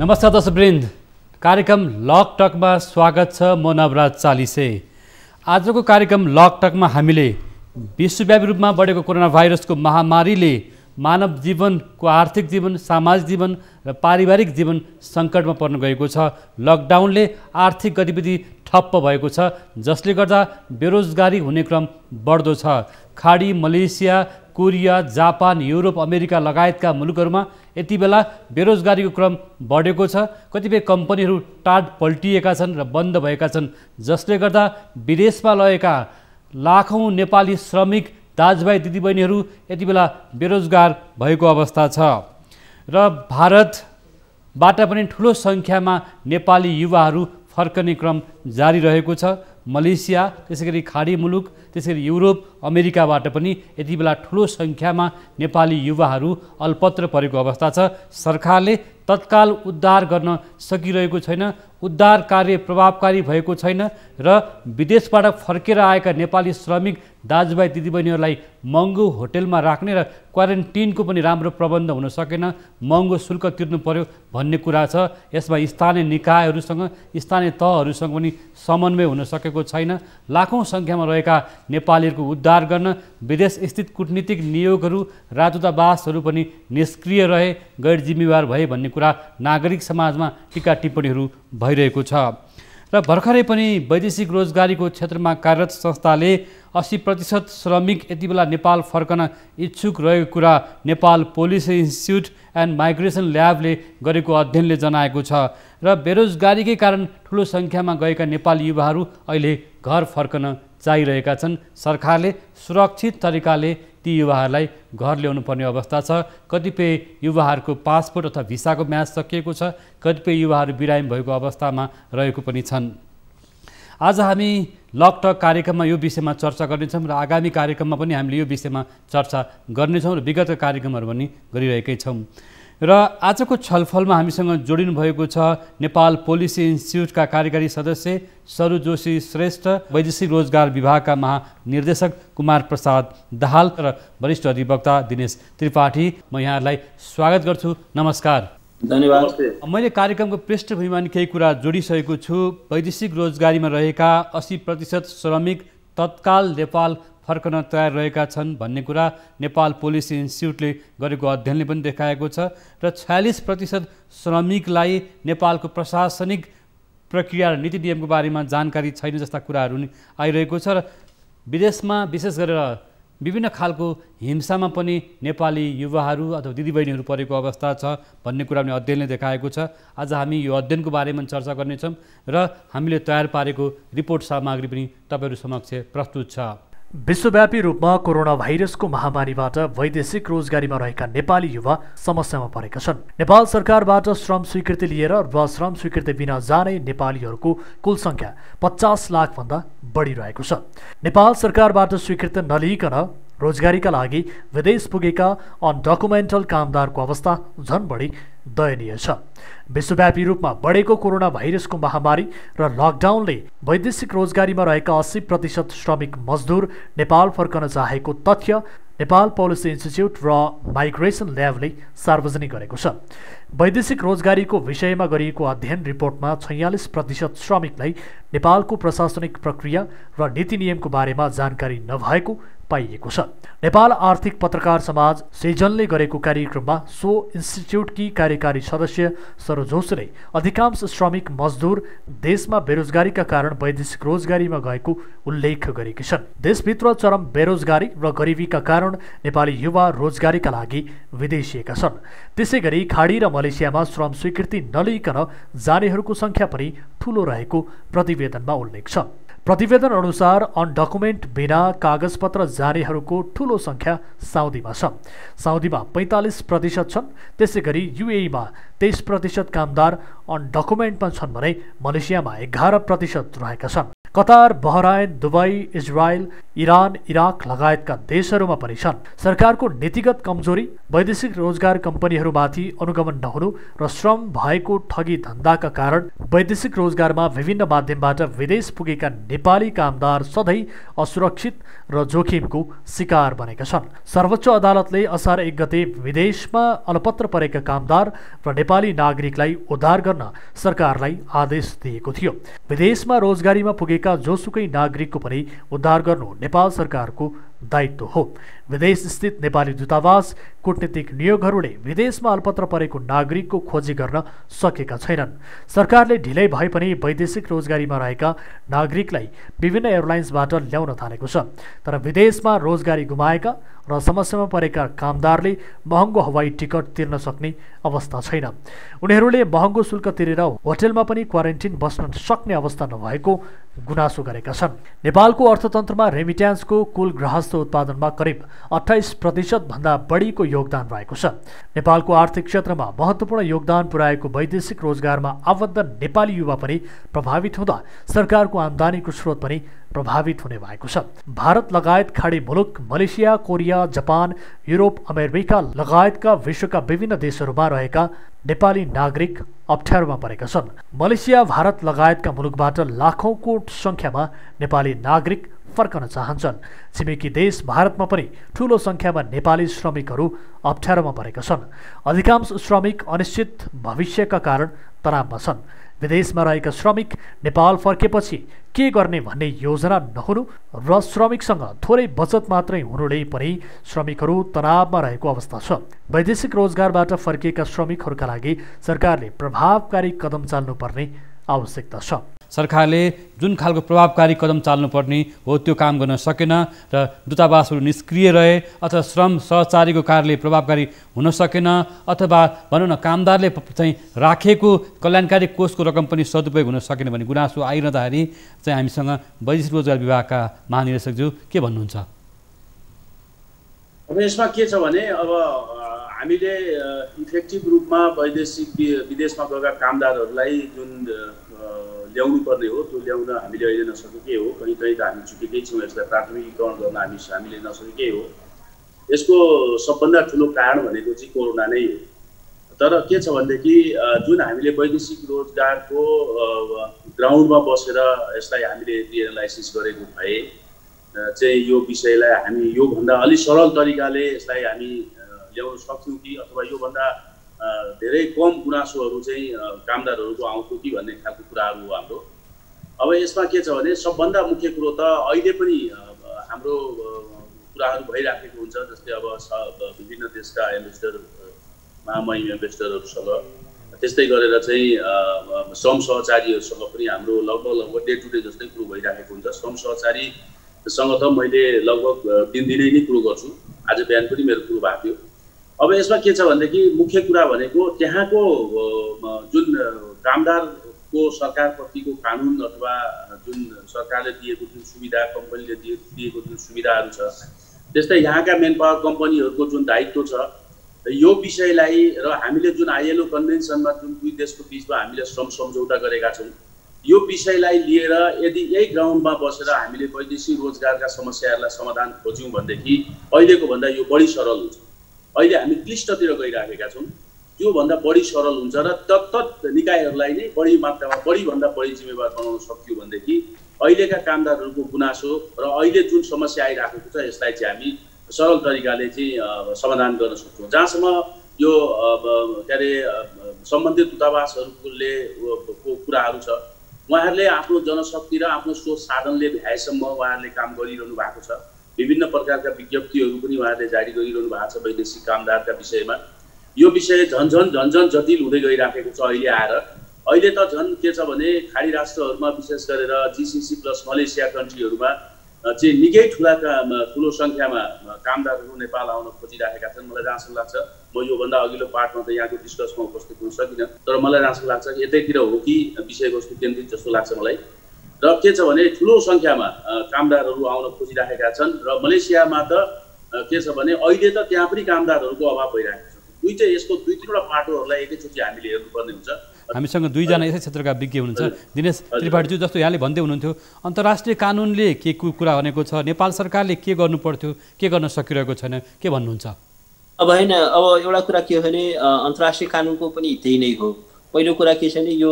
नमस्कार दर्शकवृन्द, कार्यक्रम लक टकमा स्वागत छ। म नवराज चालिसे। आजको कार्यक्रम लक टकमा हामीले विश्वव्यापी रूपमा बढेको कोरोना भाइरसको महामारीले मानव जीवनको आर्थिक जीवन, सामाजिक जीवन र पारिवारिक जीवन सङ्कटमा पर्न गएको छ। लकडाउनले आर्थिक गतिविधि ठप्प भएको छ, जसले गर्दा बेरोजगारी हुने क्रम बढ्दो छ। खाडी, Malaysia, Korea, Japan, Europe, America लगायतका मुलुकहरूमा यति बेला बेरोजगारीको क्रम बढेको छ। कतिपय कम्पनीहरू टाढ पल्टिएका छन् र बन्द भएका छन्, जसले गर्दा विदेशमा लगेका लाखौँ नेपाली श्रमिक दाजुभाइ दिदीबहिनीहरू यति बेला बेरोजगार भएको अवस्था छ। र भारतबाट पनि ठुलो सङ्ख्यामा नेपाली युवाहरू फर्कने क्रम जारी रहेको छ। मलेसिया, त्यसैगरी खाडी मुलुक, त्यसैगरी युरोप, अमेरिकाबाट पनि यति बेला ठुलो सङ्ख्यामा नेपाली युवाहरू अल्पत्र परेको अवस्था छ। सरकारले तत्काल उद्धार गर्न सकिरहेको छैन, उद्धार कार्य प्रभावकारी भएको छैन र विदेशबाट फर्केर आएका नेपाली श्रमिक दाजुभाइ दिदीबहिनीहरूलाई महँगो होटेलमा राख्ने र क्वारेन्टिनको पनि राम्रो प्रबन्ध हुन सकेन, महँगो शुल्क तिर्नु पर्यो भन्ने कुरा छ। यसमा स्थानीय निकायहरूसँग, स्थानीय तहहरूसँग पनि समन्वय हुन सकेको छैन। लाखौँ सङ्ख्यामा रहेका नेपालीहरूको उद्धार गर्न विदेश स्थित कूटनीतिक नियोगहरू, राजदूतावासहरू पनि निष्क्रिय रहे, गैर जिम्मेवार भए भन्ने कुरा नागरिक समाजमा टीका टिप्पणीहरू भइरहेको छ। र भर्खरै पनि वैदेशिक रोजगारीको क्षेत्रमा कार्यरत संस्थाले 80% श्रमिक यति बेला नेपाल फर्कन इच्छुक रहेको कुरा Nepal policy institute and migration ल्याबले गरेको अध्ययनले जनाएको छ। र बेरोजगारीकै कारण ठुलो सङ्ख्यामा गएका नेपाली युवाहरू अहिले घर फर्कन चाहिरहेका छन्। सरकारले सुरक्षित तरिकाले ती युवाहरूलाई घर ल्याउनु पर्ने अवस्था छ। कतिपय युवाहरूको पासपोर्ट अथवा भिसाको म्याद सकिएको छ, कतिपय युवाहरू बिरामी भएको अवस्थामा रहेको पनि छन्। आज हामी लकटक कार्यक्रममा यो विषयमा चर्चा गर्नेछौँ र आगामी कार्यक्रममा पनि हामीले यो विषयमा चर्चा गर्नेछौँ र विगतका कार्यक्रमहरू पनि गरिरहेकै छौँ। र आजको छलफलमा हामीसँग जोडिनु भएको छ नेपाल पोलिसी इन्स्टिच्युटका कार्यकारी सदस्य सरू जोशी श्रेष्ठ, वैदेशिक रोजगार विभागका महानिर्देशक कुमार प्रसाद दाहाल र वरिष्ठ अधिवक्ता दिनेश त्रिपाठी। म यहाँहरूलाई स्वागत गर्छु। नमस्कार। धन्यवाद। मैले कार्यक्रमको पृष्ठभूमिमा केही कुरा जोडिसकेको छु। वैदेशिक रोजगारीमा रहेका 80% श्रमिक तत्काल नेपाल फर्कन तयार रहेका छन् भन्ने कुरा नेपाल पोलिसी इन्स्टिच्युटले गरेको अध्ययनले पनि देखाएको छ। र 46% श्रमिकलाई नेपालको प्रशासनिक प्रक्रिया र नीति नियमको बारेमा जानकारी छैन जस्ता कुराहरू नि आइरहेको छ। र विदेशमा विशेष गरेर विभिन्न खालको हिंसामा पनि नेपाली युवाहरू अथवा दिदीबहिनीहरू परेको अवस्था छ भन्ने कुरा पनि अध्ययनले देखाएको छ। आज हामी यो अध्ययनको बारेमा चर्चा गर्नेछौँ र हामीले तयार पारेको रिपोर्ट सामग्री पनि तपाईँहरू समक्ष प्रस्तुत छ। विश्वव्यापी रूपमा कोरोना भाइरसको महामारीबाट वैदेशिक रोजगारीमा रहेका नेपाली युवा समस्यामा परेका छन्। नेपाल सरकारबाट श्रम स्वीकृति लिएर वा श्रम स्वीकृति बिना जाने नेपालीहरूको कुल सङ्ख्या 50 लाखभन्दा बढी रहेको छ। नेपाल सरकारबाट स्वीकृति नलिइकन रोजगारीका लागि विदेश पुगेका अनडकुमेन्टल कामदारको अवस्था झन बढी दयनीय छ। विश्वव्यापी रूपमा बढेको कोरोना भाइरसको महामारी र लकडाउनले वैदेशिक रोजगारीमा रहेका 80% श्रमिक मजदुर नेपाल फर्कन चाहेको तथ्य नेपाल पोलिसी इन्स्टिच्युट र माइग्रेसन ल्याबले सार्वजनिक गरेको छ। वैदेशिक रोजगारीको विषयमा गरिएको अध्ययन रिपोर्टमा 46% श्रमिकलाई नेपालको प्रशासनिक प्रक्रिया र नीति नियमको बारेमा जानकारी नभएको पाइएको छ। नेपाल आर्थिक पत्रकार समाज सेजनले गरेको कार्यक्रममा सो इन्स्टिच्युटकी कार्यकारी सदस्य सरू जोशीले अधिकांश श्रमिक मजदुर देशमा बेरोजगारीका कारण वैदेशिक रोजगारीमा गएको उल्लेख गरेकी छन्। देशभित्र चरम बेरोजगारी र गरिबीका कारण नेपाली युवा रोजगारीका लागि विदेशिएका छन्। त्यसैगरी खाडी र मलेसियामा श्रम स्वीकृति नलिइकन जानेहरूको सङ्ख्या पनि ठूलो रहेको प्रतिवेदनमा उल्लेख छ। प्रतिवेदन अनुसार अनडकुमेन्ट बिना कागजपत्र जानेहरूको ठूलो सङ्ख्या साउदीमा छ। साउदीमा 45% छन्। त्यसैगरी युएईमा 23% कामदार अनडकुमेन्टमा छन् भने मलेसियामा 11% रहेका छन्। Qatar, Bahrain, Dubai, Israel, Iran, Iraq लगायतका देशहरूमा पनि छन्। सरकारको नीतिगत कमजोरी, वैदेशिक रोजगार कम्पनीहरूमाथि अनुगमन नहुनु र श्रम भएको ठगी धन्दाका कारण वैदेशिक रोजगारमा विभिन्न माध्यमबाट विदेश पुगेका नेपाली कामदार सधैँ असुरक्षित र जोखिमको शिकार बनेका छन्। सर्वोच्च अदालतले असार 1 गते विदेशमा अलपत्र परेका कामदार र नेपाली नागरिकलाई उद्धार गर्न सरकारलाई आदेश दिएको थियो। विदेशमा रोजगारीमा पुगेका जोसुकै नागरिकको पनि उद्धार गर्नु नेपाल सरकारको दायित्व हो। विदेश स्थित नेपाली दूतावास, कूटनीतिक नियोगहरूले विदेशमा अल्पत्र परेको नागरिकको खोजी गर्न सकेका छैनन्। सरकारले ढिलै भए पनि वैदेशिक रोजगारीमा रहेका नागरिकलाई विभिन्न एयरलाइन्सबाट ल्याउन थालेको छ। तर विदेशमा रोजगारी गुमाएका र समस्यामा परेका कामदारले महँगो हवाई टिकट तिर्न सक्ने अवस्था छैन। उनीहरूले महँगो शुल्क तिरेर होटेलमा पनि क्वारेन्टिन बस्न सक्ने अवस्था नभएको गुनासो गरेका छन्। नेपालको अर्थतन्त्रमा रेमिट्यान्सको कुल गृहस्थ उत्पादनमा करिब 28% भन्दा बढीको योगदान रहेको छ। नेपालको आर्थिक क्षेत्रमा महत्त्वपूर्ण योगदान पुर्याएको वैदेशिक रोजगारमा आबद्ध नेपाली युवा पनि प्रभावित हुँदा सरकारको आम्दानीको स्रोत पनि प्रभावित हुने भएको छ। भारत लगायत खाडी मुलुक, Malaysia, Korea, Japan, Europe, America लगायतका विश्वका विभिन्न देशहरूमा रहेका नेपाली नागरिक अप्ठ्यारोमा परेका छन्। मलेसिया, भारत लगायतका मुलुकबाट लाखौँको सङ्ख्यामा नेपाली नागरिक फर्कन चाहन्छन्। छिमेकी देश भारतमा पनि ठूलो सङ्ख्यामा नेपाली श्रमिकहरू अप्ठ्यारोमा परेका छन्। अधिकांश श्रमिक अनिश्चित भविष्यका कारण तनावमा छन्। विदेशमा रहेका श्रमिक नेपाल फर्केपछि के गर्ने भन्ने योजना नहुनु र श्रमिकसँग थोरै बचत मात्रै हुनुले पनि श्रमिकहरू तनावमा रहेको अवस्था छ। वैदेशिक रोजगारबाट फर्किएका श्रमिकहरूका लागि सरकारले प्रभावकारी कदम चाल्नुपर्ने आवश्यकता छ। सरकारले जुन खालको प्रभावकारी कदम चाल्नुपर्ने हो त्यो काम गर्न सकेन र दूतावासहरू निष्क्रिय रहे, अथवा श्रम सहचारीको कार्यले प्रभावकारी हुन सकेन, अथवा भनौँ न कामदारले चाहिँ राखेको कल्याणकारी कोषको रकम पनि सदुपयोग हुन सकेन भन्ने गुनासो आइरहँदाखेरि चाहिँ हामीसँग वैदेशिक रोजगार विभागका महानिर्देशकज्यू के भन्नुहुन्छ? अब यसमा के छ भने अब हामीले इफेक्टिभ रूपमा विदेशमा गएका कामदारहरूलाई जुन ल्याउनु पर्ने हो त्यो ल्याउन हामीले अहिले नसकेकै हो। कहीँ कहीँ त हामी चुकेकै छौँ। यसलाई प्राथमिकीकरण गर्न हामीले नसकेकै हो। यसको सबभन्दा ठुलो कारण भनेको चाहिँ कोरोना नै हो। तर के छ भनेदेखि जुन हामीले वैदेशिक रोजगारको ग्राउन्डमा बसेर यसलाई हामीले एनालाइसिस गरेको भए चाहिँ यो विषयलाई हामी योभन्दा अलि सरल तरिकाले यसलाई हामी ल्याउन सक्थ्यौँ कि, अथवा योभन्दा धेरै कम गुनासोहरू चाहिँ कामदारहरूको आउँथ्यो कि भन्ने खालको कुराहरू हो हाम्रो। अब यसमा के छ भने सबभन्दा मुख्य कुरो त अहिले पनि हाम्रो कुराहरू भइराखेको हुन्छ। जस्तै अब विभिन्न देशका इन्भेस्टर, महामहिम इन्भेस्टरहरूसँग, त्यस्तै गरेर चाहिँ श्रम सहचारीहरूसँग पनि हाम्रो लगभग डे टु डे जस्तै कुरो भइराखेको हुन्छ। श्रम सहचारीसँग त मैले लगभग 3 दिनै नै कुरो गर्छु। आज बिहान पनि मेरो कुरो भएको थियो। अब यसमा के छ भनेदेखि मुख्य कुरा भनेको त्यहाँको जुन कामदारको सरकारप्रतिको कानुन अथवा जुन सरकारले दिएको जुन सुविधा, कम्पनीले दिएको जुन सुविधाहरू छ, त्यस्तै यहाँका मेन पावर कम्पनीहरूको जुन दायित्व छ, यो विषयलाई र हामीले जुन ILO कन्भेन्सनमा जुन दुई देशको बिचमा हामीले श्रम सम्झौता गरेका छौँ, यो विषयलाई लिएर यदि यही ग्राउन्डमा बसेर हामीले वैदेशिक रोजगारका समस्याहरूलाई समाधान खोज्यौँ भनेदेखि अहिलेको भन्दा यो बढी सरल हुन्छ। अहिले हामी क्लिष्टतिर गइराखेका छौँ। त्योभन्दा बढी सरल हुन्छ र तत्त निकायहरूलाई नै बढी मात्रामा बढीभन्दा बढी जिम्मेवार बनाउन सक्यौँ भनेदेखि अहिलेका कामदारहरूको गुनासो र अहिले जुन समस्या आइराखेको छ यसलाई चाहिँ हामी सरल तरिकाले चाहिँ समाधान गर्न सक्छौँ। जहाँसम्म यो के अरे सम्बन्धित दूतावासहरूले को कुराहरू छ, उहाँहरूले आफ्नो जनशक्ति र आफ्नो स्रोत साधनले भ्याएसम्म उहाँहरूले काम गरिरहनु भएको छ। विभिन्न प्रकारका विज्ञप्तिहरू पनि उहाँहरूले जारी गरिरहनु भएको छ वैदेशिक कामदारका विषयमा। यो विषय झन्झन जटिल हुँदै गइराखेको छ अहिले आएर। अहिले त झन् के छ भने खाडी राष्ट्रहरूमा विशेष गरेर GCC प्लस मलेसिया कन्ट्रीहरूमा चाहिँ निकै ठुलो सङ्ख्यामा कामदारहरू नेपाल आउन खोजिराखेका छन्। मलाई जहाँसम्म लाग्छ, म योभन्दा अघिल्लो पार्टमा त यहाँको डिस्कसमा उपस्थित हुन सकिनँ, तर मलाई जहाँसम्म लाग्छ यतैतिर हो कि विषयवस्तु केन्द्रित जस्तो लाग्छ मलाई। र के छ भने ठुलो सङ्ख्यामा कामदारहरू आउन खोजिराखेका छन् र मलेसियामा त के छ भने अहिले त त्यहाँ पनि कामदारहरूको अभाव भइरहेको छ। यसको दुई तिनवटा पाटोहरूलाई एकैचोटि हामीले हेर्नुपर्ने हुन्छ। हामीसँग दुईजना यसै क्षेत्रका विज्ञ हुनुहुन्छ। दिनेश त्रिपाठीज्यू, जस्तो यहाँले भन्दै हुनुहुन्थ्यो अन्तर्राष्ट्रिय कानुनले के कुरा भनेको छ, नेपाल सरकारले के गर्नु पर्थ्यो, के गर्न सकिरहेको छैन, के भन्नुहुन्छ? अब होइन, अब एउटा कुरा के हो भने अन्तर्राष्ट्रिय कानुनको पनि त्यही नै हो। पहिलो कुरा के छ भने यो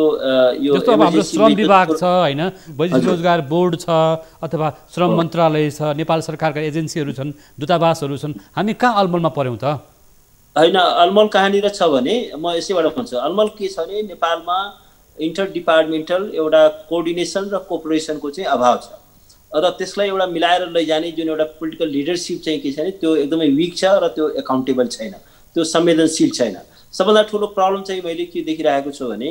जस्तो अब हाम्रो श्रम विभाग छ होइन, वैदेशिक रोजगार बोर्ड छ अथवा श्रम मन्त्रालय छ, नेपाल सरकारका एजेन्सीहरू छन्, दूतावासहरू छन्, हामी कहाँ अलमलमा पर्यौँ त? होइन, अलमल कहाँनिर छ भने म यसैबाट भन्छु, अलमल के छ भने नेपालमा इन्टर डिपार्टमेन्टल एउटा कोअर्डिनेसन र कोअपरेसनको चाहिँ अभाव छ र त्यसलाई एउटा मिलाएर लैजाने जुन एउटा पोलिटिकल लिडरसिप चाहिँ के छ भने त्यो एकदमै विक छ र त्यो एकाउन्टेबल छैन, त्यो संवेदनशील छैन। सबभन्दा ठुलो प्रब्लम चाहिँ मैले के देखिरहेको छु भने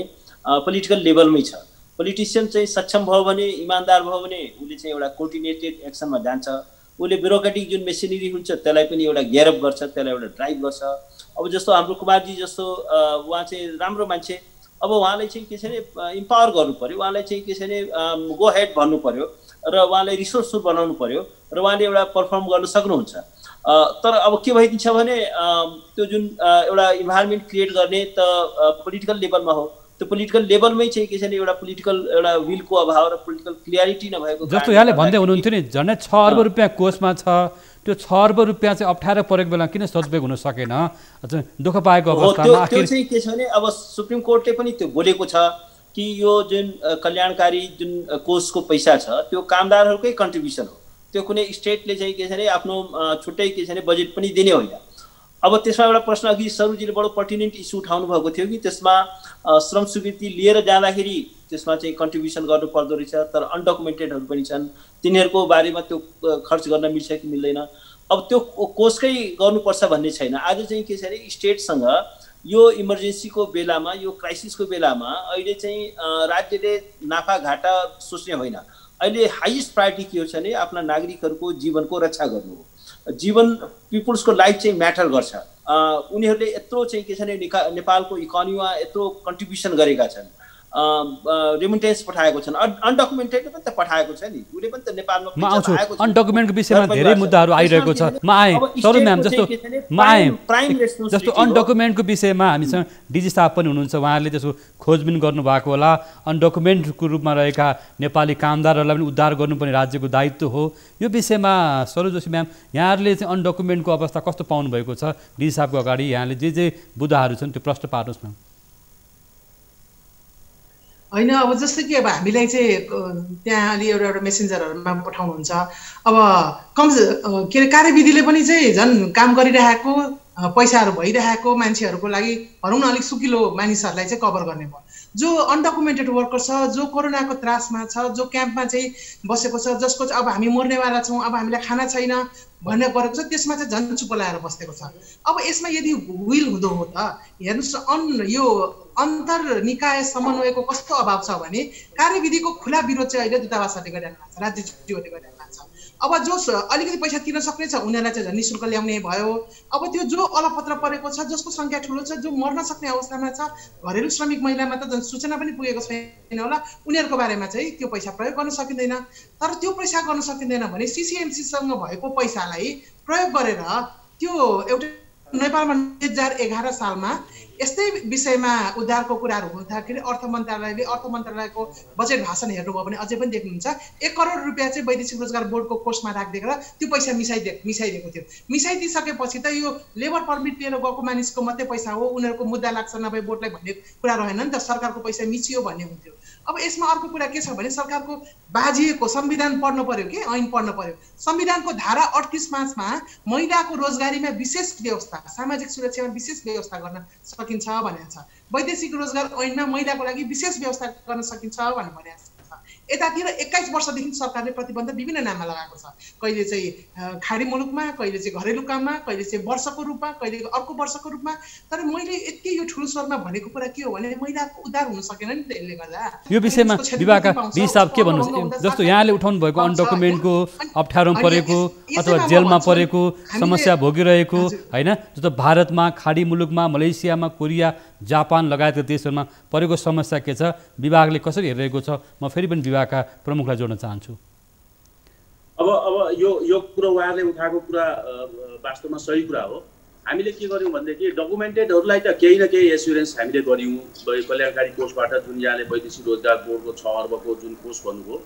पोलिटिकल लेभलमै छ। पोलिटिसियन चाहिँ सक्षम भयो भने, इमान्दार भयो भने उसले चाहिँ एउटा कोअर्डिनेटेड एक्सनमा जान्छ, उसले ब्युरोक्रेटिक जुन मेसिनरी हुन्छ त्यसलाई पनि एउटा गियरअप गर्छ, त्यसलाई एउटा ड्राइभ गर्छ। अब जस्तो हाम्रो कुमारजी जस्तो उहाँ चाहिँ राम्रो मान्छे, अब उहाँलाई चाहिँ के छ भने इम्पावर गर्नु पऱ्यो, उहाँलाई चाहिँ के छ भने गो हेड भन्नु पऱ्यो र उहाँलाई रिसोर्सफुल बनाउनु पऱ्यो र उहाँले एउटा पर्फर्म गर्न सक्नुहुन्छ। तर अब के भइदिन्छ भने त्यो जुन एउटा इन्भाइरोमेन्ट क्रिएट गर्ने त पोलिटिकल लेभलमा हो, त्यो पोलिटिकल लेभलमै चाहिँ के छ भने एउटा पोलिटिकल एउटा विलको अभाव र पोलिटिकल क्लियरिटी नभएको जस्तो यहाँले भन्दै हुनुहुन्थ्यो नि झन्डै 6 अर्ब रुपियाँ कोषमा छ, त्यो 6 अर्ब रुपियाँ चाहिँ अप्ठ्यारो परेको बेला किन सदुपयोग हुन सकेन? दुःख पाएको अवस्थामा त्यो चाहिँ के छ भने अब सुप्रिम कोर्टले पनि त्यो बोलेको छ कि यो जुन कल्याणकारी जुन कोषको पैसा छ त्यो कामदारहरूकै कन्ट्रिब्युसन हो, त्यो कुनै स्टेटले चाहिँ के छ भने आफ्नो छुट्टै के छ भने बजेट पनि दिने होइन। अब त्यसमा एउटा प्रश्न अघि सरुजीले बडो पर्टिनेन्ट इस्यु उठाउनु भएको थियो कि त्यसमा श्रम स्वीकृति लिएर जाँदाखेरि त्यसमा चाहिँ कन्ट्रिब्युसन गर्नु पर्दो रहेछ, तर अनडकुमेन्टेडहरू पनि छन्, तिनीहरूको बारेमा त्यो खर्च गर्न मिल्छ कि मिल्दैन। अब त्यो कोषकै गर्नुपर्छ भन्ने छैन। आज चाहिँ के छ भने स्टेटसँग यो इमर्जेन्सीको बेलामा, यो क्राइसिसको बेलामा अहिले चाहिँ राज्यले नाफा घाटा सोच्ने होइन, अहिले हाइएस्ट प्रायोरिटी के हो भने आफ्ना नागरिकहरूको जीवनको रक्षा गर्नु हो। जीवन पिपुल्सको लाइफ चाहिँ म्याटर गर्छ। उनीहरूले यत्रो चाहिँ के छ भने नेपालको इकोनोमीमा यत्रो कन्ट्रिब्युसन गरेका छन्, रेमिटेन्स पठाएको छन्, अनडकुमेन्टेड पनि त पठाएको छ नि, उसले पनि त नेपालमा पठाएको छ। अनडकुमेन्टको विषयमा धेरै मुद्दाहरू आइरहेको छ। म आएँ सरोज म्याम, जस्तो अनडकुमेन्टको विषयमा हामीसँग डिजी साहब पनि हुनुहुन्छ, उहाँहरूले त्यसको खोजबिन गर्नुभएको होला। अनडकुमेन्टको रूपमा रहेका नेपाली कामदारहरूलाई पनि उद्धार गर्नुपर्ने राज्यको दायित्व हो। यो विषयमा सरोज जोशी म्याम, यहाँहरूले चाहिँ अनडकुमेन्टको अवस्था कस्तो पाउनुभएको छ? डिजी साहबको अगाडि यहाँले जे बुदाहरू छन् त्यो प्रश्न पार्नुहोस् न। होइन, अब जस्तै कि अब हामीलाई चाहिँ त्यहाँ अलि एउटा मेसेन्जरहरूमा पठाउनुहुन्छ, अब के अरे कार्यविधिले पनि चाहिँ झन् काम गरिरहेको पैसाहरू भइरहेको मान्छेहरूको लागि भनौँ न अलिक सुकिलो मानिसहरूलाई चाहिँ कभर गर्ने भयो। जो अनडकुमेन्टेड वर्कर छ, जो कोरोनाको त्रासमा छ, जो क्याम्पमा चाहिँ बसेको छ, जसको चाहिँ अब हामी मर्नेवाला छौँ, अब हामीलाई खाना छैन भन्ने गरेको छ, त्यसमा चाहिँ झन् चुप लगाएर बसेको छ। अब यसमा यदि विल हुँदो हो त हेर्नुहोस्, यो अन्तर निकाय समन्वयको कस्तो अभाव छ भने कार्यविधिको खुला विरोध चाहिँ अहिले दूतावासहरूले गरिरहेको छ, राज्यहरूले गरिरहेको छ। अब जो अलिकति पैसा तिर्न सक्ने छ उनीहरूलाई चाहिँ झन् निःशुल्क ल्याउने भयो। अब त्यो जो अलपत्र परेको छ, जसको सङ्ख्या ठुलो छ, जो मर्न सक्ने अवस्थामा छ, घरेलु श्रमिक महिलामा त झन् सूचना पनि पुगेको छैन होला, उनीहरूको बारेमा चाहिँ त्यो पैसा प्रयोग गर्न सकिँदैन। तर त्यो पैसा गर्न सकिँदैन भने सिसिएमसीसँग भएको पैसालाई प्रयोग गरेर त्यो एउटा नेपालमा 2011 सालमा यस्तै विषयमा उद्धारको कुराहरू हुँदाखेरि अर्थ मन्त्रालयको बजेट भाषण हेर्नुभयो भने अझै पनि देख्नुहुन्छ 1 करोड रुपियाँ चाहिँ वैदेशिक रोजगार बोर्डको कोषमा राखिदिएर त्यो पैसा मिसाइदिएको थियो। मिसाइदिसकेपछि त यो लेबर पर्मिट लिएर गएको मानिसको मात्रै पैसा हो, उनीहरूको मुद्दा लाग्छ नभए बोर्डलाई भन्ने कुरा रहेन नि त, सरकारको पैसा मिचियो भन्ने हुन्थ्यो। अब यसमा अर्को कुरा के छ भने सरकारको बाजिएको संविधान पढ्नु पर्यो कि ऐन पढ्नु पर्यो। संविधानको धारा 38(5) मा महिलाको रोजगारीमा विशेष व्यवस्था, सामाजिक सुरक्षामा विशेष व्यवस्था गर्न सकिन्छ भनेको छ। वैदेशिक रोजगार ऐनमा महिलाको लागि विशेष व्यवस्था गर्न सकिन्छ भनेर भनेको छ। यतातिर 21 वर्षदेखि सरकारले प्रतिबन्ध विभिन्न नाममा लगाएको छ, कहिले चाहिँ खाडी मुलुकमा, कहिले चाहिँ घरेलु काममा, कहिले चाहिँ वर्षको रूपमा, कहिले अर्को वर्षको रूपमा। तर मैले यति यो ठुलो स्वरमा भनेको कुरा के हो भने महिलाको उद्धार हुन सकेन नि त यसले गर्दा। यो विषयमा विभागका हिसाब के भन्नुहुन्छ? जस्तो यहाँले उठाउनु भएको अनडकुमेन्टको अप्ठ्यारो परेको अथवा जेलमा परेको समस्या भोगिरहेको हैन, जस्तो भारतमा, खाडी मुलुकमा, मलेसियामा, कोरिया, जापान लगायतका देशहरूमा परेको समस्या के छ, विभागले कसरी हेरिरहेको छ? म फेरि पनि विभागका प्रमुखलाई जोड्न चाहन्छु। अब यो कुरो उहाँले उठाएको कुरा वास्तवमा सही कुरा हो। हामीले के गर्यौँ भनेदेखि डकुमेन्टेडहरूलाई त केही न केही एस्युरेन्स हामीले गर्यौँ। कल्याणकारी कोषबाट जुन यहाँले वैदेशिक रोजगार बोर्डको 6 अर्बको जुन कोष भन्नुभयो,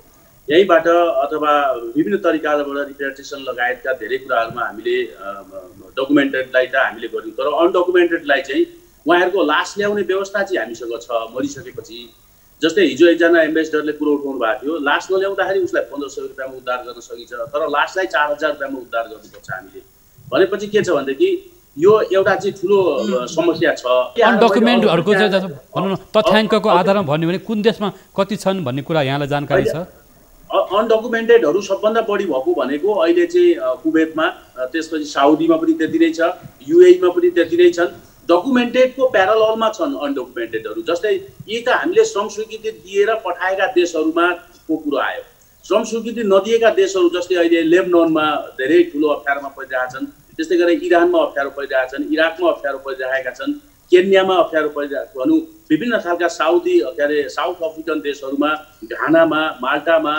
यहीँबाट अथवा विभिन्न तरिकाबाट रिप्रेजेन्टेसन लगायतका धेरै कुराहरूमा हामीले डकुमेन्टेडलाई त हामीले गर्यौँ। तर अनडकुमेन्टेडलाई चाहिँ उहाँहरूको लास ल्याउने व्यवस्था चाहिँ हामीसँग छ। मरिसकेपछि जस्तै हिजो एकजना एम्बेसडरले कुरो उठाउनु भएको थियो, लास नल्याउँदाखेरि उसलाई 1500 रुपियाँमा उद्धार गर्न सकिन्छ, तर लासलाई 4000 रुपियाँमा उद्धार गर्नुपर्छ हामीले। भनेपछि के छ भनेदेखि यो एउटा चाहिँ ठुलो समस्या छ। अनडकुमेन्टहरूको चाहिँ भनौँ न तथ्याङ्कको आधारमा भन्यो भने कुन देशमा कति छन् भन्ने कुरा यहाँलाई जानकारी छ? अनडकुमेन्टेडहरू सबभन्दा बढी भएको भनेको अहिले चाहिँ कुवेतमा, त्यसपछि साउदीमा पनि त्यति नै छ, युएईमा पनि त्यति नै छन्। डकुमेन्टेडको प्यारललमा छन् अनडकुमेन्टेडहरू। जस्तै यी त हामीले श्रम स्वीकृति दिएर पठाएका देशहरूमा को कुरो आयो। श्रम स्वीकृति नदिएका देशहरू जस्तै अहिले लेबननमा धेरै ठुलो अप्ठ्यारोमा परिरहेका छन्, त्यस्तै गरेर इरानमा अप्ठ्यारो परिरहेका छन्, इराकमा अप्ठ्यारो परिरहेका छन्, केन्यामा अप्ठ्यारो परिरहेको भनौँ, विभिन्न खालका साउथ अफ्रिकन देशहरूमा, घानामा, माल्टामा,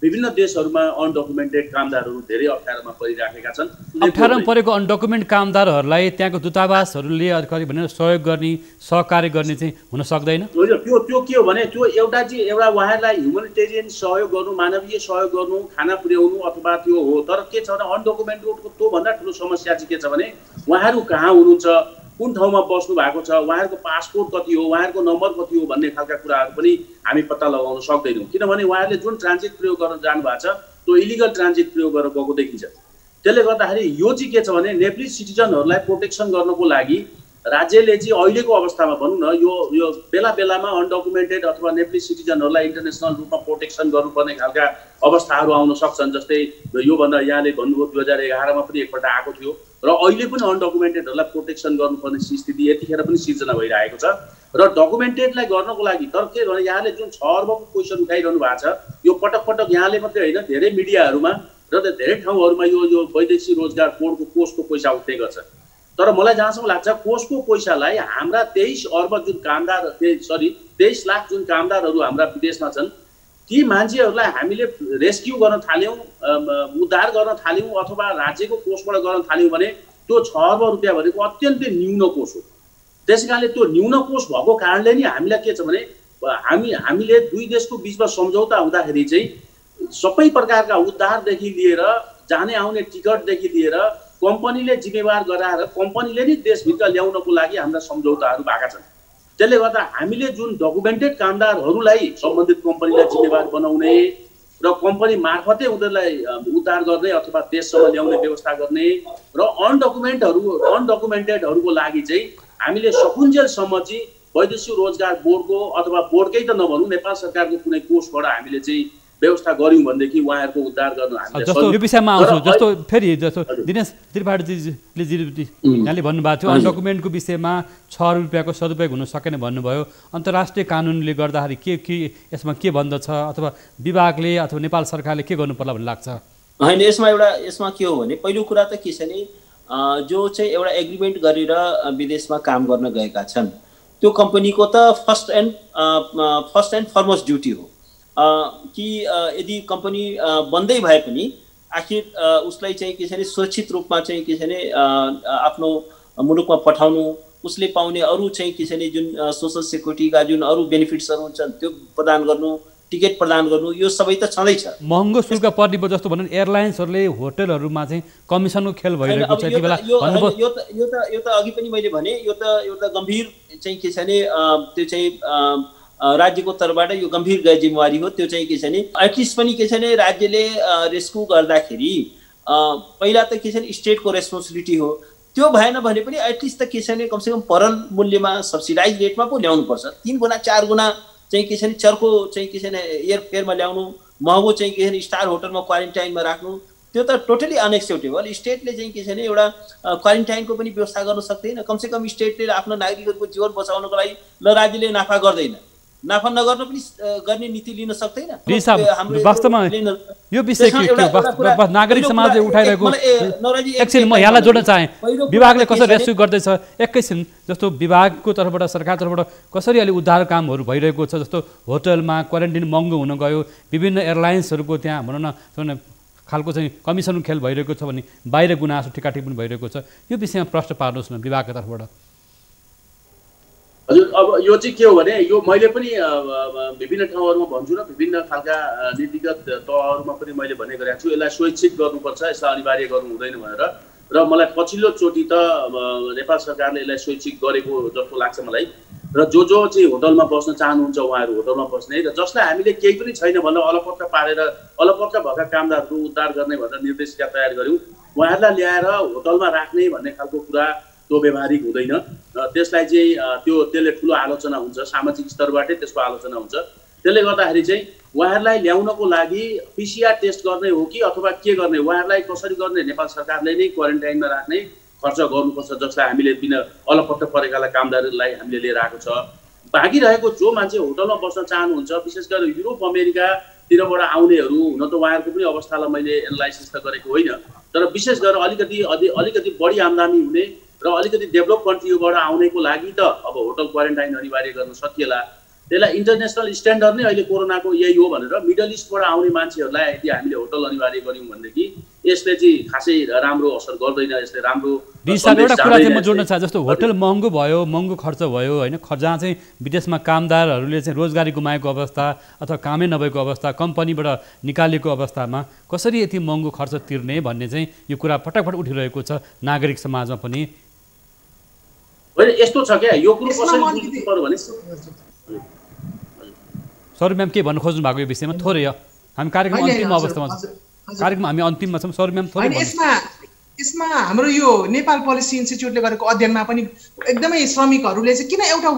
विभिन्न देशहरूमा अनडकुमेन्टेड कामदारहरू धेरै अप्ठ्यारोमा परिराखेका छन्। अप्ठ्यारोमा परेको अनडकुमेन्ट कामदारहरूलाई त्यहाँको दूतावासहरूले अधिकारी भनेर सहयोग गर्ने, सहकार्य गर्ने चाहिँ हुन सक्दैन? त्यो के हो भने त्यो एउटा उहाँहरूलाई ह्युमनिटेरियन सहयोग गर्नु, मानवीय सहयोग गर्नु, खाना पुर्याउनु अथवा त्यो हो। तर के छ भने अनडकुमेन्टेडको त्योभन्दा ठुलो समस्या चाहिँ के छ भने उहाँहरू कहाँ हुनुहुन्छ, कुन ठाउँमा बस्नु भएको छ, उहाँहरूको पासपोर्ट कति हो, उहाँहरूको नम्बर कति हो भन्ने खालका कुराहरू पनि हामी पत्ता लगाउन सक्दैनौँ। किनभने उहाँहरूले जुन ट्रान्जिट प्रयोग गर्न जानुभएको छ त्यो इलिगल ट्रान्जिट प्रयोग गरेर गएको देखिन्छ। त्यसले गर्दाखेरि यो चाहिँ के छ भने नेप्लिज सिटिजनहरूलाई प्रोटेक्सन गर्नको लागि राज्यले चाहिँ अहिलेको अवस्थामा भनौँ न यो बेला बेलामा अनडकुमेन्टेड अथवा नेप्लिज सिटिजनहरूलाई इन्टरनेसनल रूपमा प्रोटेक्सन गर्नुपर्ने खालका अवस्थाहरू आउन सक्छन्। जस्तै योभन्दा यहाँले भन्नुभयो 2011मा पनि एकपल्ट आएको थियो र अहिले पनि अनडकुमेन्टेडहरूलाई प्रोटेक्सन गर्नुपर्ने स्थिति यतिखेर पनि सिर्जना भइरहेको छ। र डकुमेन्टेडलाई गर्नको लागि तर के भने यहाँले जुन 6 अर्बको क्वेसन उठाइरहनु भएको छ, यो पटक पटक यहाँले मात्रै होइन धेरै मिडियाहरूमा र धेरै ठाउँहरूमा यो वैदेशिक रोजगार बोर्डको कोषको पैसा उठ्ने गर्छ। तर मलाई जहाँसम्म लाग्छ कोषको पैसालाई हाम्रा 23 अर्ब जुन कामदार 23 लाख जुन कामदारहरू हाम्रा विदेशमा छन् ती मान्छेहरूलाई हामीले रेस्क्यु गर्न थाल्यौँ, उद्धार गर्न थाल्यौँ अथवा राज्यको कोषबाट गर्न थाल्यौँ भने त्यो 6 अर्ब रुपियाँ भनेको अत्यन्तै न्यून कोष हो। त्यसै कारणले त्यो न्यून कोष भएको कारणले नि हामीलाई के छ भने हामीले दुई देशको बिचमा सम्झौता हुँदाखेरि चाहिँ सबै प्रकारका उद्धारदेखि लिएर जाने आउने टिकटदेखि लिएर कम्पनीले जिम्मेवार गराएर कम्पनीले नै देशभित्र ल्याउनको लागि हाम्रा सम्झौताहरू भएका छन्। त्यसले गर्दा हामीले जुन डकुमेन्टेड कामदारहरूलाई सम्बन्धित कम्पनीलाई जिम्मेवार बनाउने र कम्पनी मार्फतै उनीहरूलाई उद्धार गर्ने अथवा देशसम्म ल्याउने व्यवस्था गर्ने र अनडकुमेन्टेडहरूको लागि चाहिँ हामीले सकुन्जेलसम्म चाहिँ वैदेशिक रोजगार बोर्डको अथवा बोर्डकै त नभनौँ नेपाल सरकारको कुनै कोषबाट हामीले चाहिँ व्यवस्था गर्यौँ भनेदेखि उहाँहरूको उद्धार गर्न हामीले जस्तो यो विषयमा आउँछु। जस्तो फेरि जस्तो दिनेश त्रिपाठीले यहाँले भन्नुभएको थियो अनडकुमेन्टको विषयमा 6 रुपियाँको सदुपयोग हुन सकेन भन्नुभयो। अन्तर्राष्ट्रिय कानुनले गर्दाखेरि के यसमा के भन्दछ अथवा विभागले अथवा नेपाल सरकारले के गर्नु पर्ला भन्ने लाग्छ? होइन, यसमा के हो भने पहिलो कुरा त के छ नि जो चाहिँ एउटा एग्रिमेन्ट गरेर विदेशमा काम गर्न गएका छन् त्यो कम्पनीको त फर्स्ट एन्ड फरमोस्ट ड्युटी हो कि यदि कम्पनी बन्दै भए पनि आखिर उसलाई चाहिँ के छ भने सुरक्षित रूपमा चाहिँ के छ भने आफ्नो मुलुकमा पठाउनु, उसले पाउने अरू चाहिँ के छ भने जुन सोसल सेक्युरिटीका जुन अरू बेनिफिट्सहरू हुन्छन् त्यो प्रदान गर्नु, टिकट प्रदान गर्नु, यो सबै त छँदैछ। महँगो शुल्क पर्ने जस्तो भनौँ एयरलाइन्सहरूले होटलहरूमा चाहिँ कमिसनको खेल भइरहेको छ। यो त अघि पनि मैले भने यो त एउटा गम्भीर चाहिँ के छ भने त्यो चाहिँ राज्यको तर्फबाट यो गम्भीर गैर जिम्मेवारी हो। त्यो चाहिँ के छ भने एटलिस्ट पनि के छ भने राज्यले रेस्क्यु गर्दाखेरि पहिला त के छ भने स्टेटको रेस्पोन्सिबिलिटी हो। त्यो भएन भने पनि एटलिस्ट त के छ भने कमसेकम परल मूल्यमा सब्सिडाइज रेटमा पो ल्याउनुपर्छ। 3 गुणा 4 गुणा चाहिँ के छ भने चर्को चाहिँ के छ भने एयरफेयरमा ल्याउनु, महँगो चाहिँ के छ भने स्टार होटलमा क्वारेन्टाइनमा राख्नु, त्यो त टोटली अनएक्सेप्टेबल। स्टेटले चाहिँ के छ भने एउटा क्वारेन्टाइनको पनि व्यवस्था गर्न सक्दैन। कमसेकम स्टेटले आफ्नो नागरिकहरूको जीवन बचाउनको लागि राज्यले नाफा गर्दैन, नाफा नगर्न पनि गर्ने नीति लिन सक्दैन। वास्तवमा यो विषय नागरिक समाजले उठाइरहेको एकछिन म यहाँलाई जोड्न चाहेँ। विभागले कसरी रेस्क्यु गर्दैछ एकैछिन जस्तो विभागको तर्फबाट सरकार तर्फबाट कसरी अहिले उद्धार कामहरू भइरहेको छ। जस्तो होटलमा क्वारेन्टाइन महँगो हुन गयो, विभिन्न एयरलाइन्सहरूको त्यहाँ भनौँ न खालको चाहिँ कमिसन खेल भइरहेको छ भने बाहिर गुनासो टिकाटिप्पणी भइरहेको छ। यो विषयमा प्रश्न पार्नुहोस् न विभागका तर्फबाट। हजुर, अब यो चाहिँ के हो भने यो मैले पनि विभिन्न ठाउँहरूमा भन्छु र विभिन्न खालका नीतिगत तहहरूमा पनि मैले भन्ने गरेको छु, यसलाई स्वैच्छिक गर्नुपर्छ, यसलाई अनिवार्य गर्नु हुँदैन भनेर। र मलाई पछिल्लो चोटि त नेपाल सरकारले यसलाई स्वैच्छिक गरेको जस्तो लाग्छ मलाई। र जो चाहिँ होटलमा बस्न चाहनुहुन्छ उहाँहरू होटलमा बस्ने, र जसलाई हामीले केही पनि छैन भनेर अलपत्र पारेर अलपत्र भएका कामदारहरू उद्धार गर्ने भनेर निर्देशिका तयार गऱ्यौँ, उहाँहरूलाई ल्याएर होटलमा राख्ने भन्ने खालको कुरा त्यो व्यवहारिक हुँदैन। त्यसलाई चाहिँ त्यसले ठुलो आलोचना हुन्छ, सामाजिक स्तरबाटै त्यसको आलोचना हुन्छ। त्यसले गर्दाखेरि चाहिँ उहाँहरूलाई ल्याउनको लागि PCR टेस्ट गर्ने हो कि अथवा के गर्ने, उहाँहरूलाई कसरी गर्ने, नेपाल सरकारले नै क्वारेन्टाइनमा राख्ने खर्च गर्नुपर्छ, जसलाई हामीले बिना अलपत्र परेकालाई कामदारहरूलाई हामीले लिएर आएको छ। बाँकी रहेको जो मान्छे होटलमा बस्न चाहनुहुन्छ, विशेष गरेर युरोप अमेरिकातिरबाट आउनेहरू, हुन त उहाँहरूको पनि अवस्थालाई मैले एनालाइसिस त गरेको होइन, तर विशेष गरेर अलिकति बढी आम्दानी हुने र अलिकति डेभलप कन्ट्रीबाट आउनेको लागि त अब होटल क्वारेन्टाइन अनिवार्य गर्न सकिएला। त्यसलाई इन्टरनेसनल स्ट्यान्डर्ड नै अहिले कोरोनाको यही हो भनेर मिडल इस्टबाट आउने मान्छेहरूलाई यदि हामीले होटल अनिवार्य गऱ्यौँ भनेदेखि यसले चाहिँ खासै राम्रो असर गर्दैन। यसले राम्रो एउटा कुरा चाहिँ म जोड्न चाहन्छु, जस्तो होटल महँगो भयो, महँगो खर्च भयो होइन, जहाँ चाहिँ विदेशमा कामदारहरूले चाहिँ रोजगारी गुमाएको अवस्था अथवा कामै नभएको अवस्था, कम्पनीबाट निकालेको अवस्थामा कसरी यति महँगो खर्च तिर्ने भन्ने चाहिँ यो कुरा पटक उठिरहेको छ नागरिक समाजमा पनि। होइन, यस्तो छ क्या, यो कुरो कसरी बुझ्नु पर्यो भने सर म्याम के भन्नु खोज्नु भएको यो विषयमा थोरै हामी कार्यक्रम अन्तिम अवस्थामा कार्यक्रम हामी अन्तिममा छौँ। सर म्याम थोरै यसमा हाम्रो यो नेपाल पोलिसी इन्स्टिच्युटले गरेको अध्ययनमा पनि एकदमै श्रमिकहरूले चाहिँ किन एउटा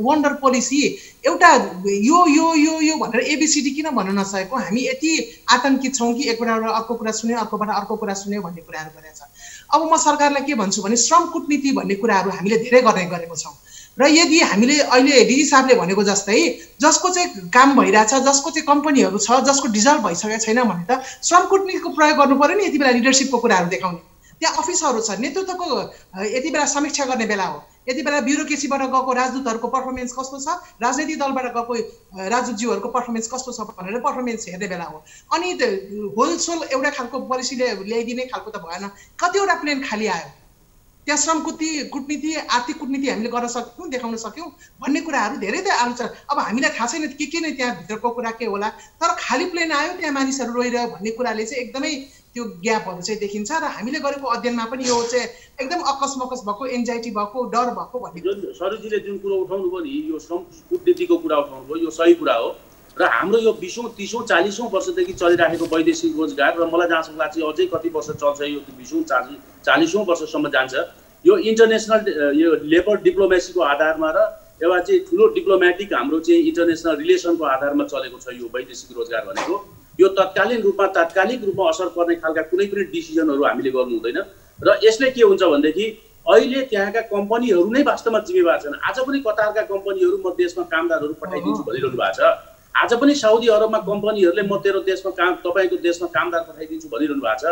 वन्डर पोलिसी एउटा यो यो यो यो भनेर ABCD किन भन्न नसकेको, हामी यति आतंकित छौँ कि एकबाट अर्को कुरा सुन्यो, अर्कोबाट अर्को कुरा सुन्यो भन्ने कुराहरू गरेको छ। अब म सरकारलाई के भन्छु भने श्रम कूटनीति भन्ने कुराहरू हामीले धेरै गरेको छौँ, र यदि हामीले अहिले DG साहबले भनेको जस्तै जसको चाहिँ काम भइरहेछ, जसको चाहिँ कम्पनीहरू छ, जसको डिजल्भ भइसकेको छैन भने त श्रम कूटनीतिको प्रयोग गर्नु पर्यो नि। यति बेला लिडरसिपको कुराहरू देखाउने, त्यहाँ अफिसहरू छ, नेतृत्वको यति बेला समीक्षा गर्ने बेला हो। यति बेला ब्युरोक्रेसीबाट गएको राजदूतहरूको पर्फर्मेन्स कस्तो छ, राजनैतिक दलबाट गएको राजदूतज्यूहरूको पर्फर्मेन्स कस्तो छ भनेर पर्फर्मेन्स हेर्ने बेला हो। अनि होलसेल एउटा खालको पोलिसीले ल्याइदिने खालको त भएन। कतिवटा प्लेन खाली आयो, त्यहाँ श्रम कूटनीति आर्थिक कूटनीति हामीले गर्न सक्यौँ, देखाउन सक्यौँ भन्ने कुराहरू धेरै त आलोचना। अब हामीलाई थाहा छैन के नै त्यहाँ भित्रको कुरा के होला, तर खाली प्लेन आयो, त्यहाँ मानिसहरू रोइरह्यो भन्ने कुराले चाहिँ एकदमै त्यो ग्यापहरू चाहिँ देखिन्छ। र हामीले गरेको अध्ययनमा पनि यो चाहिँ एकदम अकस्मकस भएको, एन्जाइटी भएको, डर भएको भन्ने सरुजीले जुन कुरो उठाउनु भयो नि, यो श्रम कूटनीतिको कुरा उठाउनु भयो, यो सही कुरा हो। र हाम्रो यो 20औं 30औं 40औं वर्षदेखि चलिरहेको वैदेशिक रोजगार, र मलाई जहाँसम्म लाग्छ अझै कति वर्ष चल्छ, यो 20औं 40औं वर्षसम्म जान्छ। यो इन्टरनेसनल यो लेबर डिप्लोमेसीको आधारमा र एउटा चाहिँ ठुलो डिप्लोमेटिक हाम्रो चाहिँ इन्टरनेसनल रिलेसनको आधारमा चलेको छ यो वैदेशिक रोजगार भनेको। यो तात्कालिक रूपमा असर पर्ने खालका कुनै पनि डिसिजनहरू हामीले गर्नु हुँदैन। र यसले के हुन्छ भनेदेखि अहिले त्यहाँका कम्पनीहरू नै वास्तवमा जिम्मेवार छन्। आज पनि कतारका कम्पनीहरू म देशमा कामदारहरू पठाइदिन्छु भनिरहनु भएको छ। आज पनि साउदी अरबमा कम्पनीहरूले म तेरो देशमा तपाईँको देशमा कामदार पठाइदिन्छु भनिरहनु भएको छ।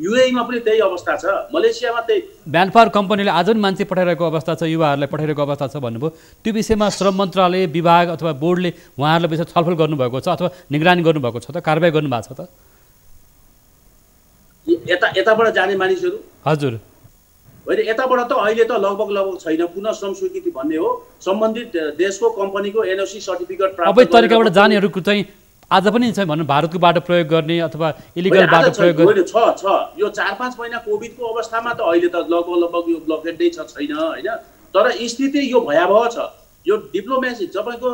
UAE-मा पनि त्यही अवस्था छ, मलेसियामा त्यही। म्यानपावर कम्पनीले आज पनि मान्छे पठाइरहेको अवस्था छ, युवाहरूलाई पठाइरहेको अवस्था छ भन्नुभयो। त्यो विषयमा श्रम मन्त्रालय विभाग अथवा बोर्डले उहाँहरूलाई विषय छलफल गर्नुभएको छ अथवा निगरानी गर्नुभएको छ त, कारबाही गर्नुभएको छ त? यताबाट जाने मानिसहरू हजुर होइन, यताबाट त अहिले त लगभग छैन। पुनः श्रम स्वीकृति भन्ने हो सम्बन्धित देशको कम्पनीको NOC सर्टिफिकेट प्राप्त अवैध तरिकाबाट जानेहरूको चाहिँ आज पनि चाहिँ भन्नु भारतको बाटो प्रयोग गर्ने अथवा इलिगल बाटो प्रयोग गर्ने छ। यो 4-5 महिना कोभिडको अवस्थामा त अहिले त लगभग यो ब्लकेटै छैन होइन। तर स्थिति यो भयावह छ। यो डिप्लोमेसी तपाईँको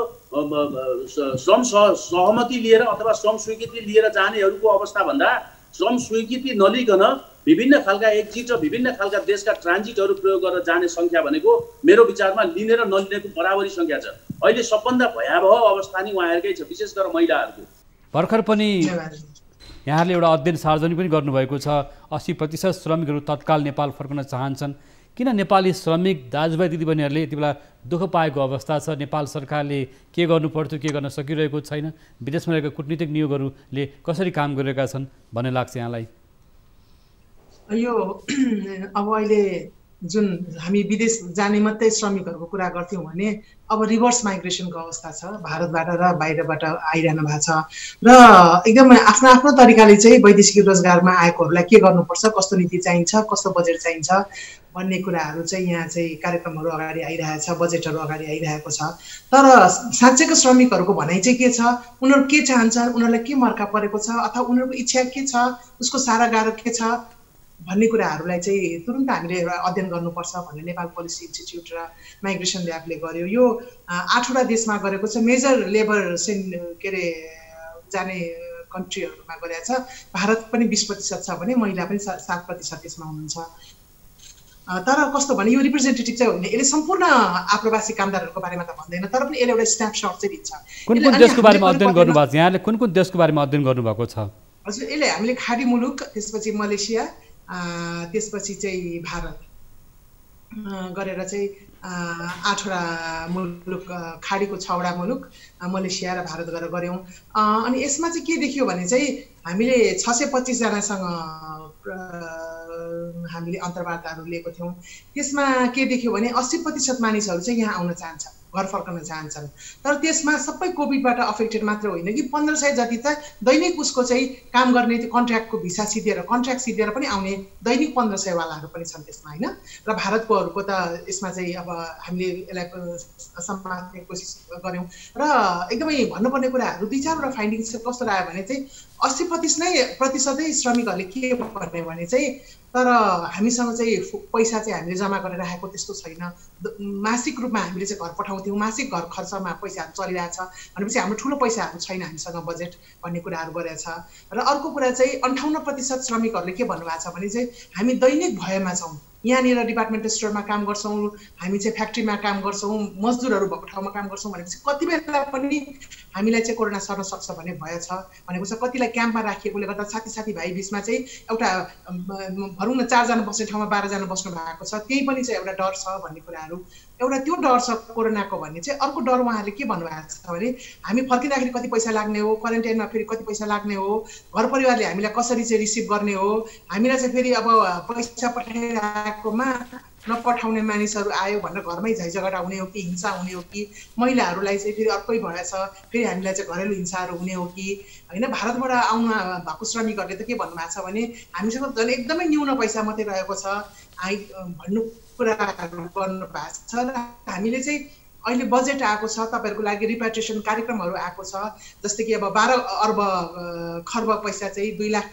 श्रम सहमति लिएर अथवा श्रम स्वीकृति लिएर जानेहरूको अवस्था भन्दा श्रम स्वीकृति नलिकन विभिन्न खालका एक्जिट र विभिन्न खालका देशका ट्रान्जिटहरू प्रयोग गरेर जाने सङ्ख्या भनेको मेरो विचारमा लिने र नलिनेको बराबरी सङ्ख्या छ। अहिले सबभन्दा भयावह अवस्था नै उहाँहरूकै छ, विशेष गरेर महिलाहरूको। भर्खर पनि यहाँले एउटा अध्ययन सार्वजनिक पनि गर्नुभएको छ, 80% श्रमिकहरू तत्काल नेपाल फर्कन चाहन्छन्। किन नेपाली श्रमिक दाजुभाइ दिदीबहिनीहरूले यति बेला दुःख पाएको अवस्था छ? नेपाल सरकारले के गर्नुपर्थ्यो, के गर्न सकिरहेको छैन? विदेशमा रहेका कूटनीतिक नियोगहरूले कसरी काम गरिरहेका छन् भन्ने लाग्छ यहाँलाई? यो अब अहिले जुन हामी विदेश जाने मात्रै श्रमिकहरूको कुरा गर्थ्यौँ भने अब रिभर्स माइग्रेसनको अवस्था छ, भारतबाट र बाहिरबाट आइरहनु भएको छ र एकदमै आफ्नो आफ्नो तरिकाले चाहिँ वैदेशिक रोजगारमा आएकोहरूलाई के गर्नुपर्छ, कस्तो नीति चाहिन्छ, कस्तो बजेट चाहिन्छ भन्ने कुराहरू चाहिँ यहाँ चाहिँ कार्यक्रमहरू अगाडि आइरहेछ, बजेटहरू अगाडि आइरहेको छ। तर साँच्चैको श्रमिकहरूको भनाइ चाहिँ के छ, उनीहरू के चाहन्छ, उनीहरूलाई के मर्का परेको छ अथवा उनीहरूको इच्छा के छ, उसको सारा गाह्रो के छ भन्ने कुराहरूलाई चाहिँ तुरुन्त हामीले अध्ययन गर्नुपर्छ भनेर नेपाल पोलिसी इन्स्टिच्युट र माइग्रेसन ल्याबले गर्यो। यो 8वटा देशमा गरेको छ, मेजर लेबर के अरे जाने कन्ट्रीहरूमा गरेको छ। भारत पनि 20% छ भने महिला पनि 7% यसमा हुनुहुन्छ। तर कस्तो भने यो रिप्रेजेन्टेटिभ चाहिँ होइन, यसले सम्पूर्ण आप्रवासी कामदारहरूको बारेमा त भन्दैन, तर पनि यसले एउटा स्न्यापसट चाहिँ दिन्छ। कुन कुन देशको बारेमा अध्ययन गर्नुभएको छ यहाँले? कुन कुन देशको बारेमा अध्ययन गर्नुभएको छ? हजुर, यसले हामीले खाडी मुलुक, त्यसपछि मलेसिया, त्यसपछि चाहिँ भारत गरेर चाहिँ 8वटा मुलुक, खाडीको 6वटा मुलुक, मलेसिया र भारत गरेर गऱ्यौँ। अनि यसमा चाहिँ के देखियो भने चाहिँ हामीले 625 जनासँग हामीले अन्तर्वार्ताहरू लिएको थियौँ। त्यसमा के देखियो भने 80% मानिसहरू चाहिँ यहाँ आउन चाहन्छ, घर फर्कन चाहन्छन्। तर त्यसमा सबै कोभिडबाट अफेक्टेड मात्र होइन कि 1500 जति त दैनिक उसको चाहिँ काम गर्ने त्यो कन्ट्र्याक्टको भिसा कन्ट्र्याक्ट सिद्धेर पनि आउने दैनिक 1500 वालाहरू पनि छन् त्यसमा होइन। र भारतकोहरूको त यसमा चाहिँ अब हामीले यसलाई समात्ने कोसिस गऱ्यौँ र एकदमै भन्नुपर्ने कुराहरू 2-4वटा फाइन्डिङ्स कस्तो रह्यो भने चाहिँ 80% नै श्रमिकहरूले के गर्ने भने चाहिँ तर हामीसँग चाहिँ पैसा चाहिँ हामीले जम्मा गरेर राखेको त्यस्तो छैन। मासिक रूपमा हामीले चाहिँ घर पठाउँथ्यौँ, मासिक घर खर्चमा पैसाहरू चलिरहेछ भनेपछि हाम्रो ठुलो पैसाहरू छैन हामीसँग बजेट भन्ने कुराहरू गरेछ। र अर्को कुरा चाहिँ 58% श्रमिकहरूले के भन्नुभएको छ भने चाहिँ हामी दैनिक भयमा छौँ, यहाँनिर डिपार्टमेन्टल स्टोरमा काम गर्छौँ, हामी चाहिँ फ्याक्ट्रीमा काम गर्छौँ, मजदुरहरू भएको ठाउँमा काम गर्छौँ भनेपछि कति बेला पनि हामीलाई चाहिँ कोरोना सर्न सक्छ भन्ने भय छ भनेको छ। कतिलाई क्याम्पमा राखिएकोले गर्दा साथीभाइ बिचमा चाहिँ एउटा भनौँ न 4 जना बस्ने ठाउँमा 12 जना बस्नु भएको छ, त्यही पनि चाहिँ एउटा डर छ भन्ने कुराहरू। एउटा त्यो डर छ कोरोनाको भन्ने चाहिँ। अर्को डर उहाँहरूले के भन्नुभएको छ भने हामी फर्किँदाखेरि कति पैसा लाग्ने हो, क्वारेन्टाइनमा फेरि कति पैसा लाग्ने हो, घर परिवारले हामीलाई कसरी चाहिँ रिसिभ गर्ने हो, हामीलाई चाहिँ फेरि अब पैसा पठाइरहेकोमा नपठाउने मानिसहरू आयो भनेर घरमै झैझगडा हुने हो कि हिंसा हुने हो कि, महिलाहरूलाई चाहिँ फेरि अर्कै भएछ, फेरि हामीलाई चाहिँ घरेलु हिंसाहरू हुने हो कि होइन। भारतबाट आउनु भएको श्रमिकहरूले त के भन्नुभएको छ भने हामीसँग झन् एकदमै न्यून पैसा मात्रै रहेको छ भन्नु कुराहरू गर्नुभएको छ। र हामीले चाहिँ अहिले बजेट आएको छ तपाईँहरूको लागि, रिप्याट्रिएसन कार्यक्रमहरू आएको छ, जस्तै कि अब 12 अर्ब खर्ब पैसा चाहिँ 2 लाख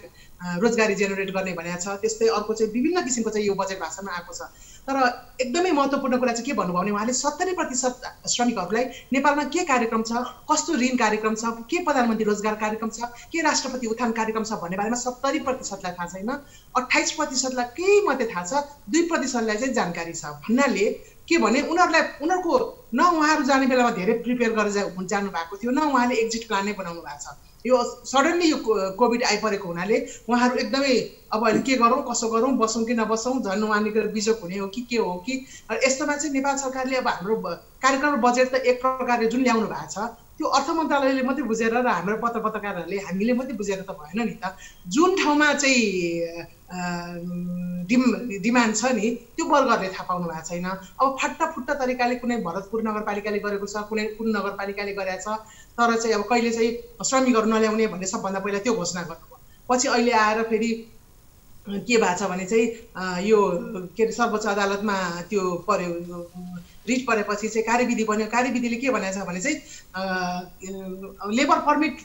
रोजगारी जेनेरेट गर्ने भनेको छ। त्यस्तै अर्को चाहिँ विभिन्न किसिमको चाहिँ यो बजेट भाषामा आएको छ। तर एकदमै महत्त्वपूर्ण कुरा चाहिँ के भन्नुभयो भने उहाँले 70% श्रमिकहरूलाई नेपालमा के कार्यक्रम छ, कस्तो ऋण कार्यक्रम छ, के प्रधानमन्त्री रोजगार कार्यक्रम छ, के राष्ट्रपति उत्थान कार्यक्रम छ भन्ने बारेमा 70%लाई थाहा छैन, 28%लाई केही मात्रै थाहा छ, 2%लाई चाहिँ जानकारी छ। भन्नाले के भने उनीहरूको न उहाँहरू जाने बेलामा धेरै प्रिपेयर गरेर जानु भएको थियो, न उहाँले एक्जिट प्लान नै बनाउनु भएको छ। यो सडनली यो कोभिड आइपरेको हुनाले उहाँहरू एकदमै अब अहिले के गरौँ, कसो गरौँ, बसौँ कि नबसौँ, झन् उहाँले बिजोक हुने हो कि के हो कि। यस्तोमा चाहिँ नेपाल सरकारले अब हाम्रो कार्यक्रम र बजेट त एक प्रकारले जुन ल्याउनु भएको छ त्यो अर्थ मन्त्रालयले मात्रै बुझेर र हाम्रो पत्रकारहरूले हामीले मात्रै बुझेर त भएन नि त। जुन ठाउँमा चाहिँ डिमान्ड छ नि त्यो वर्गहरूले थाहा पाउनु भएको छैन। अब फाट्टाफुट्टा तरिकाले कुनै भरतपुर नगरपालिकाले गरेको छ, कुन नगरपालिकाले गरेको छ, तर चाहिँ अब कहिले चाहिँ श्रमिकहरू नल्याउने भन्ने सबभन्दा पहिला त्यो घोषणा गर्नुभयो। पछि अहिले आएर फेरि के भएको छ भने चाहिँ यो के अरे सर्वोच्च अदालतमा त्यो पर्यो, रिट परेपछि चाहिँ कार्यविधि बन्यो। कार्यविधिले के भनेको छ भने चाहिँ लेबर पर्मिट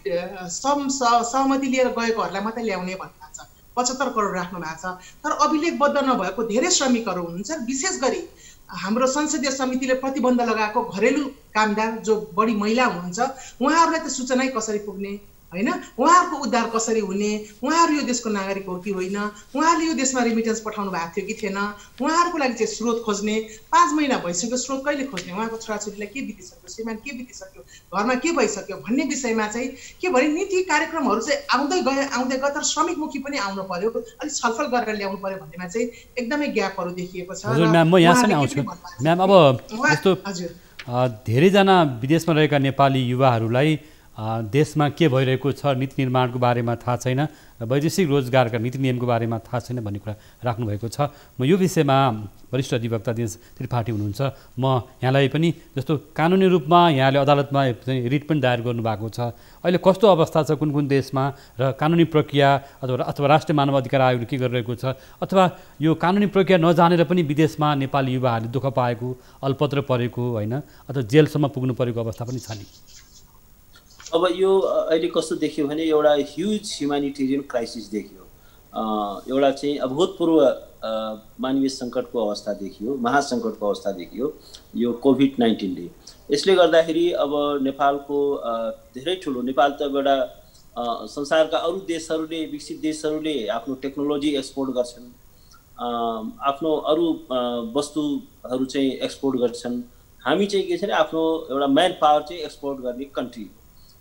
सहमति लिएर गएकोहरूलाई मात्रै ल्याउने भन्नुभएको छ। 75 करोड राख्नु भएको छ। तर अभिलेखबद्ध नभएको धेरै श्रमिकहरू हुनुहुन्छ, विशेष गरी हाम्रो संसदीय समितिले प्रतिबन्ध लगाएको घरेलु कामदार जो बढी महिला हुनुहुन्छ उहाँहरूलाई त सूचनै कसरी पुग्ने होइन, उहाँहरूको उद्धार कसरी हुने, उहाँहरू यो देशको नागरिक हो कि होइन, उहाँहरूले यो देशमा रेमिटेन्स पठाउनु भएको थियो कि थिएन, उहाँहरूको लागि चाहिँ स्रोत खोज्ने। 5 महिना भइसक्यो, स्रोत कहिले खोज्ने, उहाँको छोराछोरीलाई के बितिसक्यो, श्रीमान के बितिसक्यो, घरमा के भइसक्यो भन्ने विषयमा चाहिँ के भने नीति कार्यक्रमहरू चाहिँ आउँदै गए तर श्रमिकमुखी पनि आउनु पर्यो, अलिक छलफल गरेर ल्याउनु पर्यो भन्नेमा चाहिँ एकदमै ग्यापहरू देखिएको छ। हजुर म्याम, म यहाँसम्म आउँछु। म्याम, अब यस्तो धेरैजना विदेशमा रहेका नेपाली युवाहरूलाई देशमा के भइरहेको छ नीति निर्माणको बारेमा थाहा छैन र वैदेशिक रोजगारका नीति नियमको बारेमा थाहा छैन भन्ने कुरा राख्नुभएको छ। म यो विषयमा वरिष्ठ अधिवक्ता दिनेश त्रिपाठी हुनुहुन्छ, म यहाँलाई पनि जस्तो कानुनी रूपमा यहाँले अदालतमा चाहिँ रिट पनि दायर गर्नुभएको छ, अहिले कस्तो अवस्था छ कुन कुन देशमा र कानुनी प्रक्रिया अथवा राष्ट्रिय मानव अधिकार आयोगले के गरिरहेको छ, अथवा यो कानुनी प्रक्रिया नजानेर पनि विदेशमा नेपाली युवाहरूले दुःख पाएको, अल्पत्र परेको होइन अथवा जेलसम्म पुग्नु परेको अवस्था पनि छ नि? अब यो अहिले कस्तो देखियो भने एउटा ह्युज ह्युमानिटेरियन क्राइसिस देखियो, एउटा चाहिँ अभूतपूर्व मानवीय सङ्कटको अवस्था देखियो, महासङ्कटको अवस्था देखियो यो कोभिड-19ले। यसले गर्दाखेरि अब नेपालको धेरै ठुलो, नेपाल त एउटा संसारका अरू देशहरूले, विकसित देशहरूले आफ्नो टेक्नोलोजी एक्सपोर्ट गर्छन्, आफ्नो अरू वस्तुहरू चाहिँ एक्सपोर्ट गर्छन्, हामी चाहिँ के छ भने आफ्नो एउटा म्यान पावर चाहिँ एक्सपोर्ट गर्ने कन्ट्री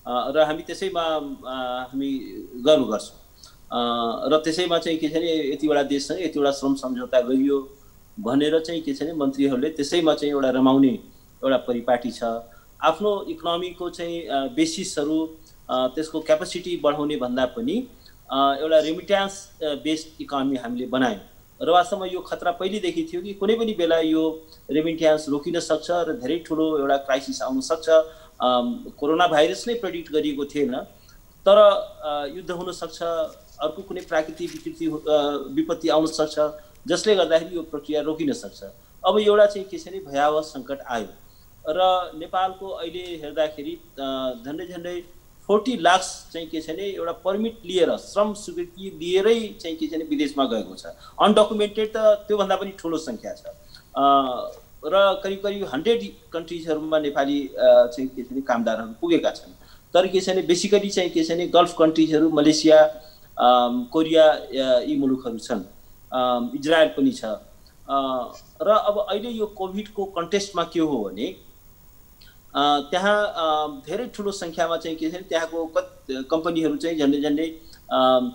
र हामी त्यसैमा हामी गर्व गर्छौँ र त्यसैमा चाहिँ के छ भने यतिवटा देशसँग यतिवटा श्रम सम्झौता गरियो भनेर चाहिँ के छ भने मन्त्रीहरूले त्यसैमा चाहिँ एउटा रमाउने एउटा परिपाटी छ। आफ्नो इकोनोमीको चाहिँ बेसिसहरू त्यसको क्यापेसिटी बढाउने भन्दा पनि एउटा रेमिट्यान्स बेस्ड इकोनोमी हामीले बनायौँ र वास्तवमा यो खतरा पहिलेदेखि थियो कि कुनै पनि बेला यो रेमिट्यान्स रोकिन सक्छ र धेरै ठुलो एउटा क्राइसिस आउन सक्छ। कोरोना भाइरस नै प्रेडिक्ट गरिएको थिएन, तर युद्ध हुन सक्छ, अर्को कुनै प्राकृतिक विपत्ति आउन सक्छ जसले गर्दाखेरि यो प्रक्रिया रोकिन सक्छ। अब एउटा चाहिँ के छ भने भयावह सङ्कट आयो र नेपालको अहिले हेर्दाखेरि झन्डै 40 लाख चाहिँ के छ भने एउटा पर्मिट लिएर श्रम स्वीकृति लिएरै चाहिँ के छ भने विदेशमा गएको छ। अनडकुमेन्टेड त त्योभन्दा पनि ठुलो सङ्ख्या छ र करिब 100 कन्ट्रिजहरूमा नेपाली चाहिँ के छ भने कामदारहरू पुगेका छन्। तर के छ भने बेसिकली चाहिँ के छ भने गल्फ कन्ट्रिजहरू, मलेसिया, कोरिया यी मुलुकहरू छन्, इजरायल पनि छ। र अब अहिले यो कोभिडको कन्टेस्टमा के हो भने त्यहाँ धेरै ठुलो सङ्ख्यामा चाहिँ के छ भने त्यहाँको कम्पनीहरू चाहिँ झन्डै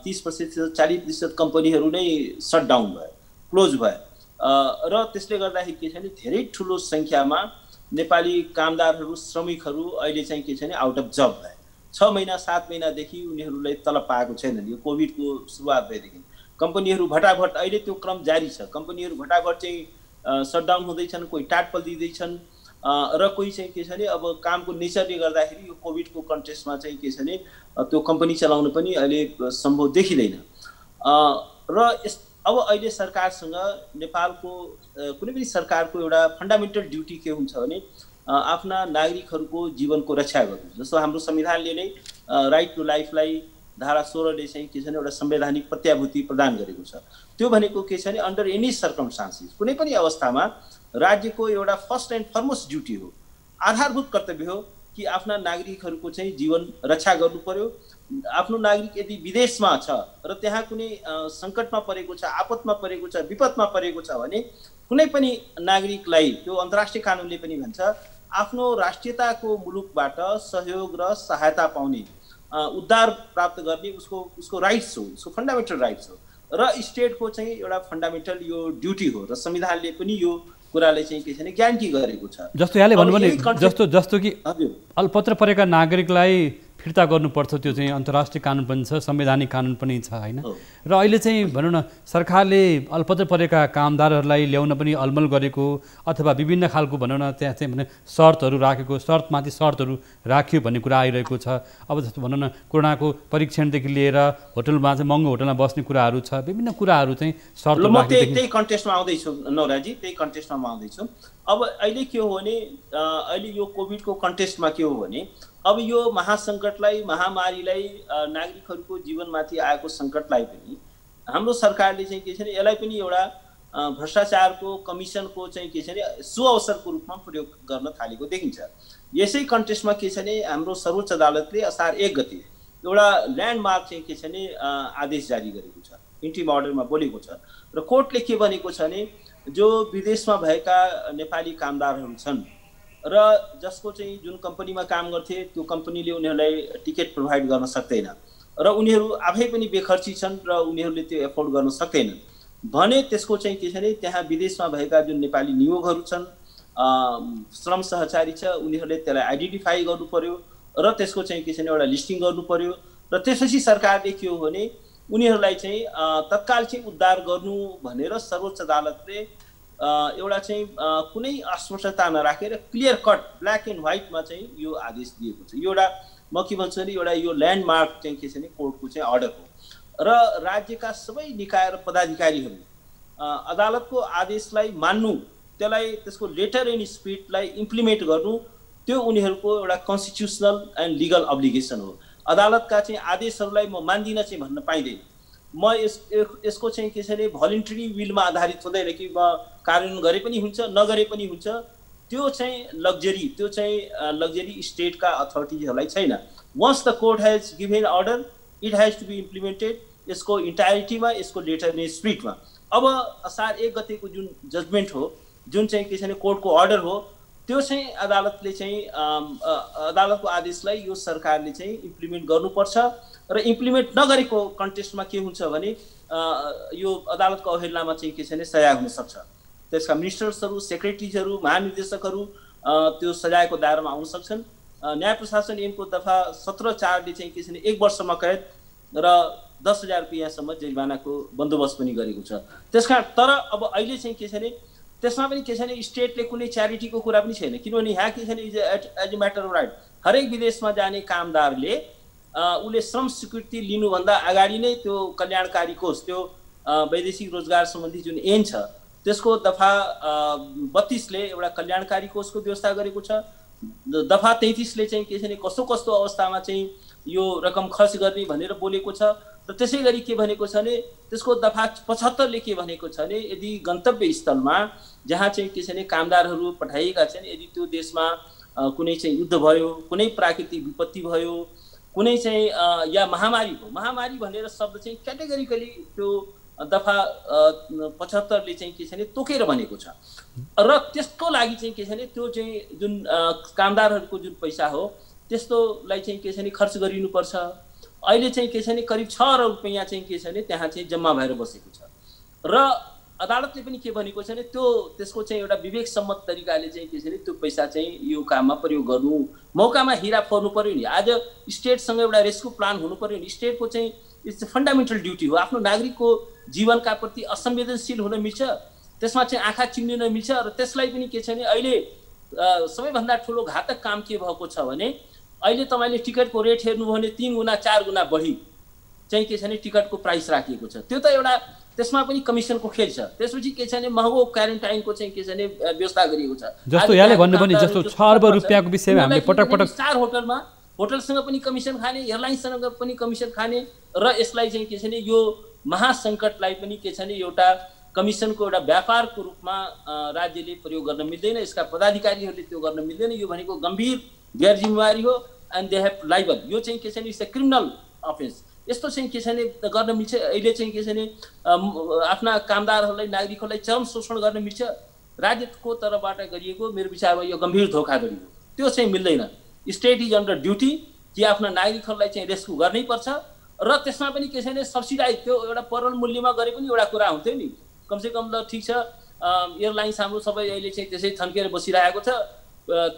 30% 40% कम्पनीहरू नै सटडाउन भयो, क्लोज भयो र त्यसले गर्दाखेरि के छ भने धेरै ठुलो सङ्ख्यामा नेपाली कामदारहरू, श्रमिकहरू अहिले चाहिँ के छ भने आउट अफ जब भए। 6 महिना 7 महिनादेखि उनीहरूलाई तलब पाएको छैनन्। यो कोभिडको सुरुवात भएदेखि कम्पनीहरू भटाभट अहिले त्यो क्रम जारी छ। कम्पनीहरू भटाभट चाहिँ सटडाउन हुँदैछन्, कोही टाटपल दिँदैछन् र कोही चाहिँ के छ भने अब कामको नेचरले गर्दाखेरि यो कोभिडको कन्टेस्टमा चाहिँ के छ भने त्यो कम्पनी चलाउन पनि अहिले सम्भव देखिँदैन। र अब अहिले सरकारसँग, नेपालको कुनै पनि सरकारको एउटा फन्डामेन्टल ड्युटी के हुन्छ भने आफ्ना नागरिकहरूको जीवनको रक्षा गर्नु। जस्तो हाम्रो संविधानले नै राइट टु लाइफलाई धारा 16ले चाहिँ के छ भने एउटा संवैधानिक प्रत्याभूति प्रदान गरेको छ। त्यो भनेको के छ भने अन्डर एनी सर्कमस्टान्सेस, कुनै पनि अवस्थामा राज्यको एउटा फर्स्ट एन्ड फरमोस्ट ड्युटी हो, आधारभूत कर्तव्य हो कि आफ्ना नागरिकहरूको चाहिँ जीवन रक्षा गर्नु पर्यो। आफ्नो नागरिक यदि विदेशमा छ र त्यहाँ कुनै सङ्कटमा परेको छ, आपतमा परेको छ, विपदमा परेको छ भने कुनै पनि नागरिकलाई त्यो अन्तर्राष्ट्रिय कानुनले पनि भन्छ आफ्नो राष्ट्रियताको मुलुकबाट सहयोग र सहायता पाउने, उद्धार प्राप्त गर्ने उसको राइट्स हो, उसको फन्डामेन्टल राइट्स हो र स्टेटको चाहिँ एउटा फन्डामेन्टल यो ड्युटी हो र संविधानले पनि यो कुराले चाहिँ के छ भने ग्यारेन्टी गरेको छ। जस्तो यहाँले भन्नुभयो नि जस्तो कि अल्पत्र परेका नागरिकलाई फिर्ता गर्नुपर्छ, त्यो चाहिँ अन्तर्राष्ट्रिय कानुन पनि छ, संवैधानिक कानुन पनि छ होइन। र अहिले चाहिँ भनौँ न सरकारले अल्पत्र परेका कामदारहरूलाई ल्याउन पनि अलमल गरेको अथवा विभिन्न खालको भनौँ न त्यहाँ चाहिँ भने सर्तहरू राखेको, सर्तमाथि सर्तहरू राख्यो भन्ने कुरा आइरहेको छ। अब जस्तो भनौँ न कोरोनाको परीक्षणदेखि लिएर होटलमा चाहिँ महँगो होटलमा बस्ने कुराहरू छ, विभिन्न कुराहरू चाहिँ सर्त त्यही कन्टेस्टमा आउँदैछु नौराजी, त्यही कन्टेस्टमा म आउँदैछु। अब अहिले के हो भने अहिले यो कोभिडको कन्टेस्टमा के हो भने अब यो महासङ्कटलाई, महामारीलाई, नागरिकहरूको जीवनमाथि आएको सङ्कटलाई पनि हाम्रो सरकारले चाहिँ के छ भने यसलाई पनि एउटा भ्रष्टाचारको कमिसनको चाहिँ के छ भने सुअवसरको रूपमा प्रयोग गर्न थालेको देखिन्छ। यसै कन्टेस्टमा के छ भने हाम्रो सर्वोच्च अदालतले असार 1 गते एउटा ल्यान्डमार्क चाहिँ के छ भने आदेश जारी गरेको छ, इन्ट्रिम अर्डरमा बोलेको छ र कोर्टले के भनेको छ भने जो विदेशमा भएका नेपाली कामदारहरू छन् र जसको चाहिँ जुन कम्पनीमा काम गर्थे त्यो कम्पनीले उनीहरूलाई टिकट प्रोभाइड गर्न सक्दैन र उनीहरू आफै पनि बेखर्ची छन् र उनीहरूले त्यो एफोर्ड गर्न सक्दैनन् भने त्यसको चाहिँ के छ भने त्यहाँ विदेशमा भएका जुन नेपाली नियोगहरू छन्, श्रम सहचारी छ, उनीहरूले त्यसलाई आइडेन्टिफाई गर्नु पर्यो र त्यसको चाहिँ के छ भने एउटा लिस्टिङ गर्नु पर्यो र त्यसपछि सरकारले के हो भने उनीहरूलाई चाहिँ तत्काल चाहिँ उद्धार गर्नु भनेर सर्वोच्च अदालतले एउटा चाहिँ कुनै अस्पष्टता नराखेर क्लियर कट ब्ल्याक एन्ड व्हाइटमा चाहिँ यो आदेश दिएको छ। यो एउटा म के भन्छु भने एउटा यो ल्यान्डमार्क चाहिँ के छ भने कोर्टको चाहिँ अर्डर हो र राज्यका सबै निकाय र पदाधिकारीहरू अदालतको आदेशलाई मान्नु, त्यसलाई त्यसको लेटर एन्ड स्पिरिटलाई इम्प्लिमेन्ट गर्नु, त्यो उनीहरूको एउटा कन्स्टिट्युसनल एन्ड लिगल अब्लिगेसन हो। अदालतका चाहिँ आदेशहरूलाई म मान्दिनँ चाहिँ भन्न पाइँदैन। म यसको चाहिँ के छ भने भलिन्टरी विलमा आधारित हुँदैन कि म कार्यान्वयन गरे पनि हुन्छ नगरे पनि हुन्छ, त्यो चाहिँ लग्जरी स्टेटका अथोरिटीहरूलाई छैन। Once the court has given order it has to be implemented, यसको इन्टायरिटीमा, यसको लेटर एन्ड स्पिरिटमा। अब असार 1 गतेको जुन जजमेन्ट हो, जुन चाहिँ के छ भने कोर्टको अर्डर हो, त्यो चाहिँ अदालतले चाहिँ अदालतको आदेशलाई यो सरकारले चाहिँ इम्प्लिमेन्ट गर्नुपर्छ र इम्प्लिमेन्ट नगरेको कन्टेस्टमा के हुन्छ भने यो अदालतको अवहेलनामा चाहिँ के छ भने सजाय हुन सक्छ। त्यसका मिनिस्टर्सहरू, सेक्रेटरीजहरू, महानिर्देशकहरू त्यो सजायको दायरामा आउन सक्छन्। न्याय प्रशासन ऐनको दफा 17(4) ले चाहिँ के छ भने 1 वर्षमा कैद र 10,000 रुपैयाँसम्म जरिमानाको बन्दोबस्त पनि गरेको छ। त्यसकारण तर अब अहिले चाहिँ के छ भने त्यसमा पनि के छ भने स्टेटले कुनै च्यारिटीको कुरा पनि छैन, किनभने यहाँ के छ भने as a matter of right हरेक विदेशमा जाने कामदारले उसले श्रम स्वीकृति लिनुभन्दा अगाडि नै त्यो कल्याणकारी कोष, त्यो वैदेशिक रोजगार सम्बन्धी जुन ऐन छ त्यसको दफा 32 ले एउटा कल्याणकारी कोषको व्यवस्था गरेको छ। दफा 33 ले चाहिँ के छ भने कस्तो कस्तो अवस्थामा चाहिँ यो रकम खर्च गर्ने भनेर बोलेको छ र त्यसै गरी के भनेको छ भने त्यसको दफा 75 ले के भनेको छ भने यदि गन्तव्य स्थलमा जहाँ चाहिँ के छ भने कामदारहरू पठाइएका छन्, यदि त्यो देशमा कुनै चाहिँ युद्ध भयो, कुनै प्राकृतिक विपत्ति भयो, कुनै चाहिँ या महामारी भनेर शब्द चाहिँ क्याटेगोरिकली त्यो दफा 75 ले चाहिँ के छ भने तोकेर भनेको छ र त्यसको लागि चाहिँ के छ भने त्यो चाहिँ जुन कामदारहरूको जुन पैसा हो त्यस्तोलाई चाहिँ के छ भने खर्च गरिनुपर्छ। अहिले चाहिँ के छ भने करिब 6 अरब रुपैयाँ चाहिँ के छ भने त्यहाँ चाहिँ जम्मा भएर बसेको छ र अदालतले पनि के भनेको छ भने त्यसको चाहिँ एउटा विवेक सम्मत तरिकाले चाहिँ के छ भने त्यो पैसा चाहिँ यो काममा प्रयोग गर्नु, मौकामा हिरा फोर्नु पर्यो नि। आज स्टेटसँग एउटा रेस्क्यु प्लान हुनु पर्यो नि। स्टेटको चाहिँ इट्स फन्डामेन्टल ड्युटी हो। आफ्नो नागरिकको जीवनका प्रति असंवेदनशील हुन मिल्छ, त्यसमा चाहिँ आँखा चिम्लिन मिल्छ र त्यसलाई पनि के छ भने अहिले सबैभन्दा ठुलो घातक काम के भएको छ भने अहिले तपाईँले टिकटको रेट हेर्नुभयो भने 3 गुणा 4 गुणा बढी चाहिँ के छ भने टिकटको प्राइस राखिएको छ। त्यो त एउटा त्यसमा पनि कमिसनको खेल छ। त्यसपछि के छ भने महँगो क्वारेन्टाइनको चाहिँ के छ भने व्यवस्था गरिएको छ। जस्तो यहाँले भन्नु पनि जस्तो 6 अर्ब रुपैयाँको विषयमा हामीले पटक पटक स्टार होटलमा होटलसँग पनि कमिसन खाने, एयरलाइन्ससँग पनि कमिसन खाने र यसलाई चाहिँ के छ भने यो महासङ्कटलाई पनि के छ भने एउटा कमिसनको एउटा व्यापारको रूपमा राज्यले प्रयोग गर्न मिल्दैन, यसका पदाधिकारीहरूले त्यो गर्न मिल्दैन। यो भनेको गम्भीर गैर जिम्मेवारी हो एन्ड दे हेभ लाइबल। यो चाहिँ के छ भने इट्स अ क्रिमिनल अफेन्स। यस्तो चाहिँ के छ भने गर्न मिल्छ। अहिले चाहिँ के छ भने आफ्ना कामदारहरूलाई, नागरिकहरूलाई चरम शोषण गर्न मिल्छ। राज्यको तर्फबाट गरिएको मेरो विचारमा यो गम्भीर धोखाधडी हो, त्यो चाहिँ मिल्दैन। स्टेट इज अन्डर ड्युटी कि आफ्ना नागरिकहरूलाई चाहिँ रेस्क्यु गर्नै पर्छ र त्यसमा पनि के छ भने सब्सिडाइज त्यो एउटा परल मूल्यमा गरे पनि एउटा कुरा हुन्थ्यो नि। कमसेकम ल ठिक छ एयरलाइन्स हाम्रो सबै अहिले चाहिँ त्यसै थन्केर बसिरहेको छ,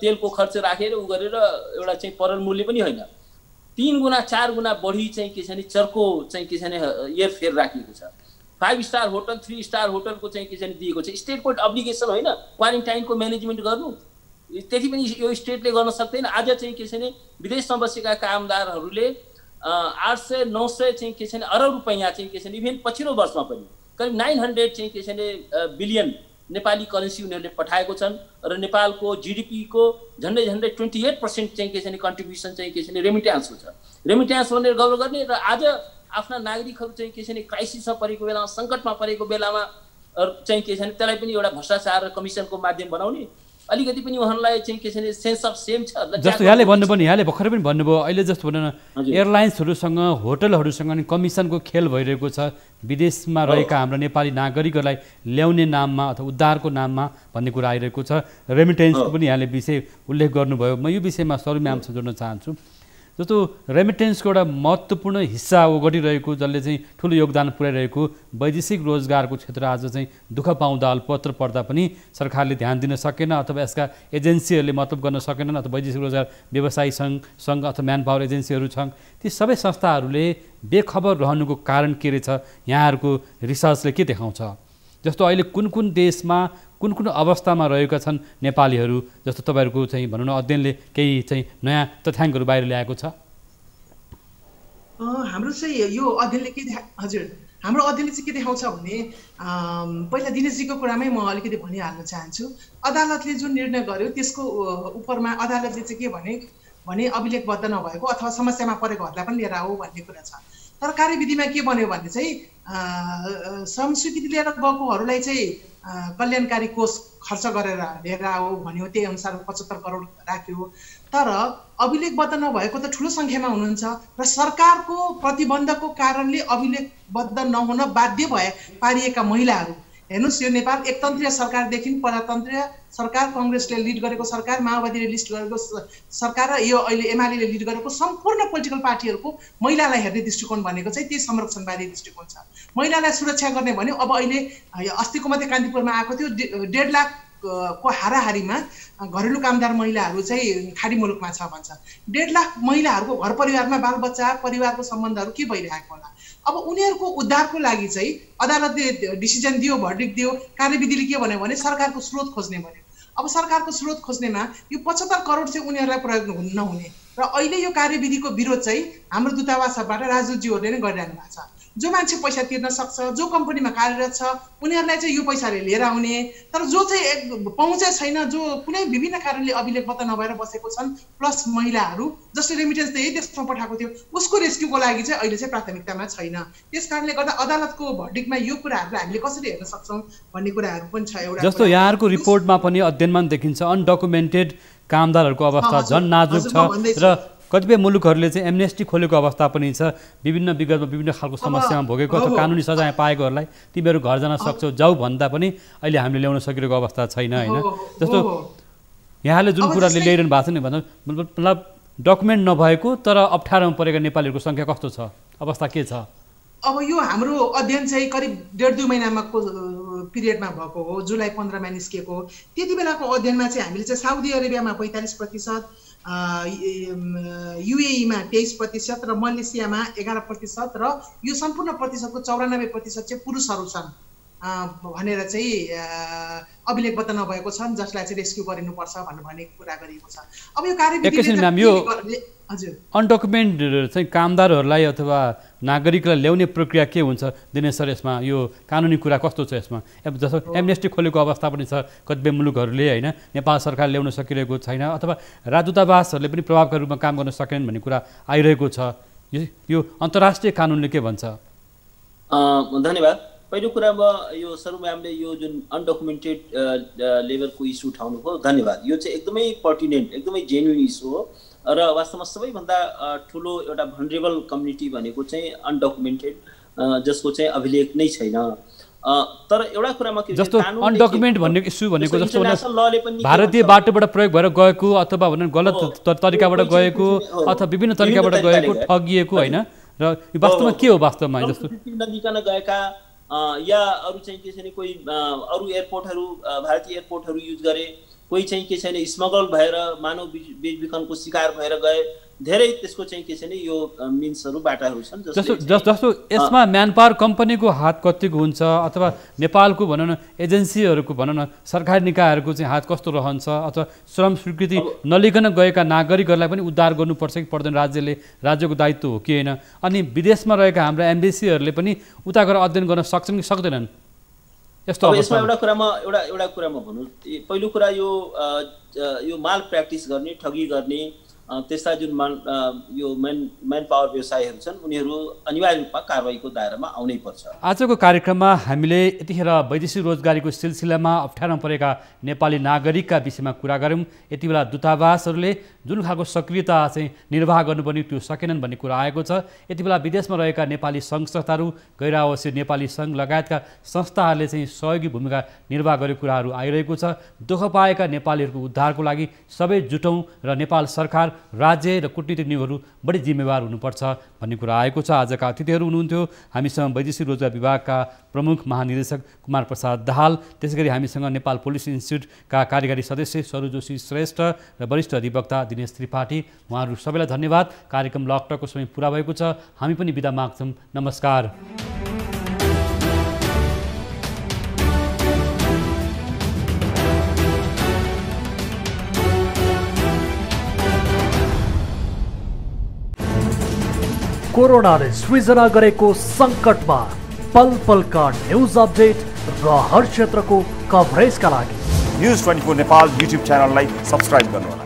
तेलको खर्च राखेर उ गरेर एउटा चाहिँ परल मूल्य पनि होइन, 3 गुणा 4 गुणा बढी चाहिँ के छ भने चर्को चाहिँ के छ भने एयरफेयर राखिएको छ। 5 स्टार होटल 3 स्टार होटलको चाहिँ के छ भने दिएको छ। स्टेटको अब्लिगेसन होइन क्वारेन्टाइनको म्यानेजमेन्ट गर्नु, त्यति पनि यो स्टेटले गर्न सक्दैन। आज चाहिँ के छ भने विदेशमा बसेका कामदारहरूले 800-900 चाहिँ के छ भने अरब रुपैयाँ चाहिँ के छ भने इभेन पछिल्लो वर्षमा पनि करिब 900 चाहिँ के छ भने बिलियन नेपाली करेन्सी उनीहरूले पठाएको छन् र नेपालको जिडिपीको झन्डै 28% चाहिँ के छ भने कन्ट्रिब्युसन चाहिँ के छ भने रेमिट्यान्सको छ। रेमिट्यान्स भनेर गौरव गर्ने र आज आफ्ना नागरिकहरू चाहिँ के छ भने क्राइसिसमा परेको बेलामा, सङ्कटमा परेको बेलामा चाहिँ के छ भने त्यसलाई पनि एउटा भ्रष्टाचार र कमिसनको माध्यम बनाउने अलिकति पनि उहाँलाई चाहिँ के छ भने सेन्स अफ सेम छ। जस्तो यहाँले भन्नुभयो नि, यहाँले भर्खरै पनि भन्नुभयो अहिले जस्तो भनौँ न एयरलाइन्सहरूसँग होटलहरूसँग नि कमिसनको खेल भइरहेको छ। विदेशमा रहेका हाम्रो नेपाली नागरिकहरूलाई ल्याउने नाममा अथवा उद्धारको नाममा भन्ने कुरा आइरहेको छ। रेमिटेन्सको पनि यहाँले विषय उल्लेख गर्नुभयो। म यो विषयमा सरू म्यामसँग जोड्न चाहन्छु। जस्तो रेमिटेन्सको एउटा महत्त्वपूर्ण हिस्सा ओगटिरहेको जसले चाहिँ ठुलो योगदान पुर्याइरहेको वैदेशिक रोजगारको क्षेत्र आज चाहिँ दुःख पाउँदा अल्पत्र पर्दा पनि सरकारले ध्यान दिन सकेन अथवा यसका एजेन्सीहरूले मतलब गर्न सकेनन् अथवा वैदेशिक रोजगार व्यवसायी सङ्घ अथवा म्यान पावर एजेन्सीहरू छन् ती सबै संस्थाहरूले बेखबर रहनुको कारण के रहेछ यहाँहरूको रिसर्चले के देखाउँछ जस्तो अहिले कुन कुन देशमा कुन कुन अवस्थामा रहेका छन् नेपालीहरू जस्तो तपाईँहरूको चाहिँ भनौँ न अध्ययनले केही चाहिँ नयाँ तथ्याङ्कहरू बाहिर ल्याएको छ हाम्रो चाहिँ यो अध्ययनले के हजुर हाम्रो अध्ययनले चाहिँ के देखाउँछ भने पहिला दिनेशजीको कुरामै म अलिकति भनिहाल्न चाहन्छु अदालतले जुन निर्णय गर्यो त्यसको उपरमा अदालतले चाहिँ के भने अभिलेखबद्ध नभएको अथवा समस्यामा परेकोहरूलाई पनि लिएर आऊ भन्ने कुरा छ तर कार्यविधिमा के बन्यो भने चाहिँ श्रम स्वीकृति लिएर गएकोहरूलाई चाहिँ कल्याणकारी कोष खर्च गरेर लिएर आऊ भन्यो त्यही अनुसार 75 करोड राख्यो तर अभिलेखबद्ध नभएको त ठुलो सङ्ख्यामा हुनुहुन्छ र सरकारको प्रतिबन्धको कारणले अभिलेखबद्ध नहुन बाध्य पारिएका महिलाहरू हेर्नुहोस् यो नेपाल एकतन्त्रीय सरकारदेखि प्रजातन्त्रीय सरकार काङ्ग्रेसले लिड गरेको सरकार माओवादीले लिड गरेको सरकार र यो अहिले एमाले लिड गरेको सम्पूर्ण पोलिटिकल पार्टीहरूको महिलालाई हेर्ने दृष्टिकोण भनेको चाहिँ त्यही संरक्षणवादी दृष्टिकोण छ महिलालाई सुरक्षा गर्ने भन्यो अब अहिले अस्तिको मात्रै कान्तिपुरमा आएको थियो 1.5 लाख को हाराहारीमा घरेलु कामदार महिलाहरू चाहिँ खाडी मुलुकमा छ भन्छ 1.5 लाख महिलाहरूको घर परिवारमा बालबच्चा परिवारको सम्बन्धहरू के भइरहेको होला अब उनीहरूको उद्धारको लागि चाहिँ अदालतले डिसिजन दियो भर्डिक्ट दियो कार्यविधिले के भन्यो भने सरकारको स्रोत खोज्ने भन्यो अब सरकारको स्रोत खोज्नेमा यो 75 करोड चाहिँ उनीहरूलाई प्रयोग नहुने र अहिले यो कार्यविधिको विरोध चाहिँ हाम्रो दूतावासबाट राजदूतजीहरूले नै गरिरहनु भएको छ जो मान्छे पैसा तिर्न सक्छ जो कम्पनीमा कार्यरत छ उनीहरूलाई चाहिँ यो पैसाले लिएर आउने तर जो चाहिँ पहुँचै छैन जो कुनै विभिन्न कारणले अभिलेखबद्ध नभएर बसेको छन् प्लस महिलाहरू जसले रेमिटेन्स यही देशमा पठाएको थियो उसको रेस्क्युको लागि चाहिँ अहिले चाहिँ प्राथमिकतामा छैन त्यसकारणले गर्दा अदालतको भर्डिक्टमा यो कुराहरूलाई हामीले कसरी हेर्न सक्छौँ भन्ने कुराहरू पनि छ एउटा जस्तो यहाँहरूको रिपोर्टमा पनि अध्ययनमा देखिन्छ अनडकुमेन्टेड कामदारहरूको अवस्था झन् नाजुक छ र कतिपय मुलुकहरूले चाहिँ एमनेस्टी खोलेको अवस्था पनि छ विभिन्न विगतमा विभिन्न खालको समस्यामा भोगेको अथवा कानुनी सजाय पाएकोहरूलाई तिमीहरू घर जान सक्छौ जाऊ भन्दा पनि अहिले हामीले ल्याउन सकिरहेको अवस्था छैन होइन जस्तो यहाँले जुन कुराले ल्याइरहनु भएको छ नि भन्दा मतलब डकुमेन्ट नभएको तर अप्ठ्यारोमा परेका नेपालीहरूको सङ्ख्या कस्तो छ अवस्था के छ अब यो हाम्रो अध्ययन चाहिँ करिब 1.5-2 महिनाको पिरियडमा भएको हो जुलाई 15मा निस्किएको त्यति बेलाको अध्ययनमा चाहिँ हामीले चाहिँ साउदी अरेबियामा 45% युएईमा 23% र मलेसियामा 11% र यो सम्पूर्ण प्रतिशतको 94% चाहिँ पुरुषहरू छन् भनेर चाहिँ अभिलेखबद्ध नभएको छन् जसलाई चाहिँ रेस्क्यु गरिनुपर्छ भन्ने कुरा गरिएको छ अब यो कार्यविधि हजुर अनडकुमेन्ट चाहिँ कामदारहरूलाई अथवा नागरिकलाई ल्याउने प्रक्रिया के हुन्छ दिनेश सर यसमा यो कानुनी कुरा कस्तो छ यसमा जस्तो एमनेस्टी खोलेको अवस्था पनि छ कतिपय मुलुकहरूले होइन नेपाल सरकार ल्याउन सकिरहेको छैन अथवा राजदूतावासहरूले पनि प्रभावकारी रूपमा काम गर्न सकेनन् भन्ने कुरा आइरहेको छ यो अन्तर्राष्ट्रिय कानुनले के भन्छ धन्यवाद पहिलो कुरामा यो सर म्यामले यो जुन अनडकुमेन्टेड लेबरको इस्यु उठाउनुभयो धन्यवाद यो चाहिँ एकदमै पर्टिनेन्ट एकदमै जेन्युन इस्यु हो र वास्तवमा सबैभन्दा ठुलो एउटा भनरेबल कम्युनिटी भनेको चाहिँ अनडकुमेन्टेड जसको चाहिँ अभिलेख नै छैन तर एउटा कुरामा के जस्तो अनडकुमेन्ट भन्ने इस्यु भनेको जस्तो भारतीय बाटोबाट प्रयोग भएर गएको अथवा भनौँ गलत तरिकाबाट गएको अथवा विभिन्न तरिकाबाट गएको ठगिएको होइन र वास्तवमा के हो वास्तवमा जस्तो नदिकन गएका या अरू चाहिँ के छैन कोही अरू एयरपोर्टहरू भारतीय एयरपोर्टहरू युज गरे कोही चाहिँ के छैन स्मगल भएर मानव बेचबिखनको शिकार भएर गए धेरै त्यसको चाहिँ के छैन यो मिन्सहरू बाटाहरू छन् जस्तो यसमा म्यानपावर कम्पनीको हात कतिको हुन्छ अथवा नेपालको भनौँ न एजेन्सीहरूको भनौँ न सरकारी निकायहरूको चाहिँ हात कस्तो रहन्छ अथवा श्रम स्वीकृति नलिकन गएका नागरिकहरूलाई पनि उद्धार गर्नुपर्छ कि पर्दैन राज्यको दायित्व हो कि होइन अनि विदेशमा रहेका हाम्रा एम्बेसीहरूले पनि उता गएर अध्ययन गर्न सक्छन् कि सक्दैनन् यस्तो यसमा एउटा कुरामा भनौँ पहिलो कुरा यो माल प्र्याक्टिस गर्ने ठगी गर्ने त्यस्ता जुन यो म्यान पावर व्यवसायीहरू छन् उनीहरू अनिवार्य रूपमा कारबाहीको दायरामा आउनै पर्छ आजको कार्यक्रममा हामीले यतिखेर वैदेशिक रोजगारीको सिलसिलामा अप्ठ्यारोमा परेका नेपाली नागरिकका विषयमा कुरा गऱ्यौँ यति बेला दूतावासहरूले जुन खालको सक्रियता चाहिँ निर्वाह गर्नुपर्ने त्यो सकेनन् भन्ने कुरा आएको छ यति बेला विदेशमा रहेका नेपाली सङ्घ संस्थाहरू गैर आवासीय नेपाली सङ्घ लगायतका संस्थाहरूले चाहिँ सहयोगी भूमिका निर्वाह गरेको कुराहरू आइरहेको छ दुःख पाएका नेपालीहरूको उद्धारको लागि सबै जुटौँ र नेपाल सरकार राज्य र कूटनीतिक नियोगहरू बढी जिम्मेवार हुनुपर्छ भन्ने कुरा आएको छ। आजका अतिथिहरू हुनुहुन्थ्यो हामीसँग वैदेशिक रोजगार विभागका प्रमुख महानिर्देशक कुमार प्रसाद दाहाल, त्यसैगरी हामीसँग नेपाल पुलिस इन्स्टिच्युटका कार्यकारी सदस्य सरू जोशी श्रेष्ठ र वरिष्ठ अधिवक्ता दिनेश त्रिपाठी। उहाँहरू सबैलाई धन्यवाद। कार्यक्रम लकटकको समय पुरा भएको छ, हामी पनि बिदा माग्छौँ। नमस्कार। कोरोनाले सृजना गरेको सङ्कटमा पल पलका न्युज अपडेट र हर क्षेत्रको कभरेजका लागि न्युज 24 नेपाल युट्युब च्यानललाई सब्स्क्राइब गर्नुहोला।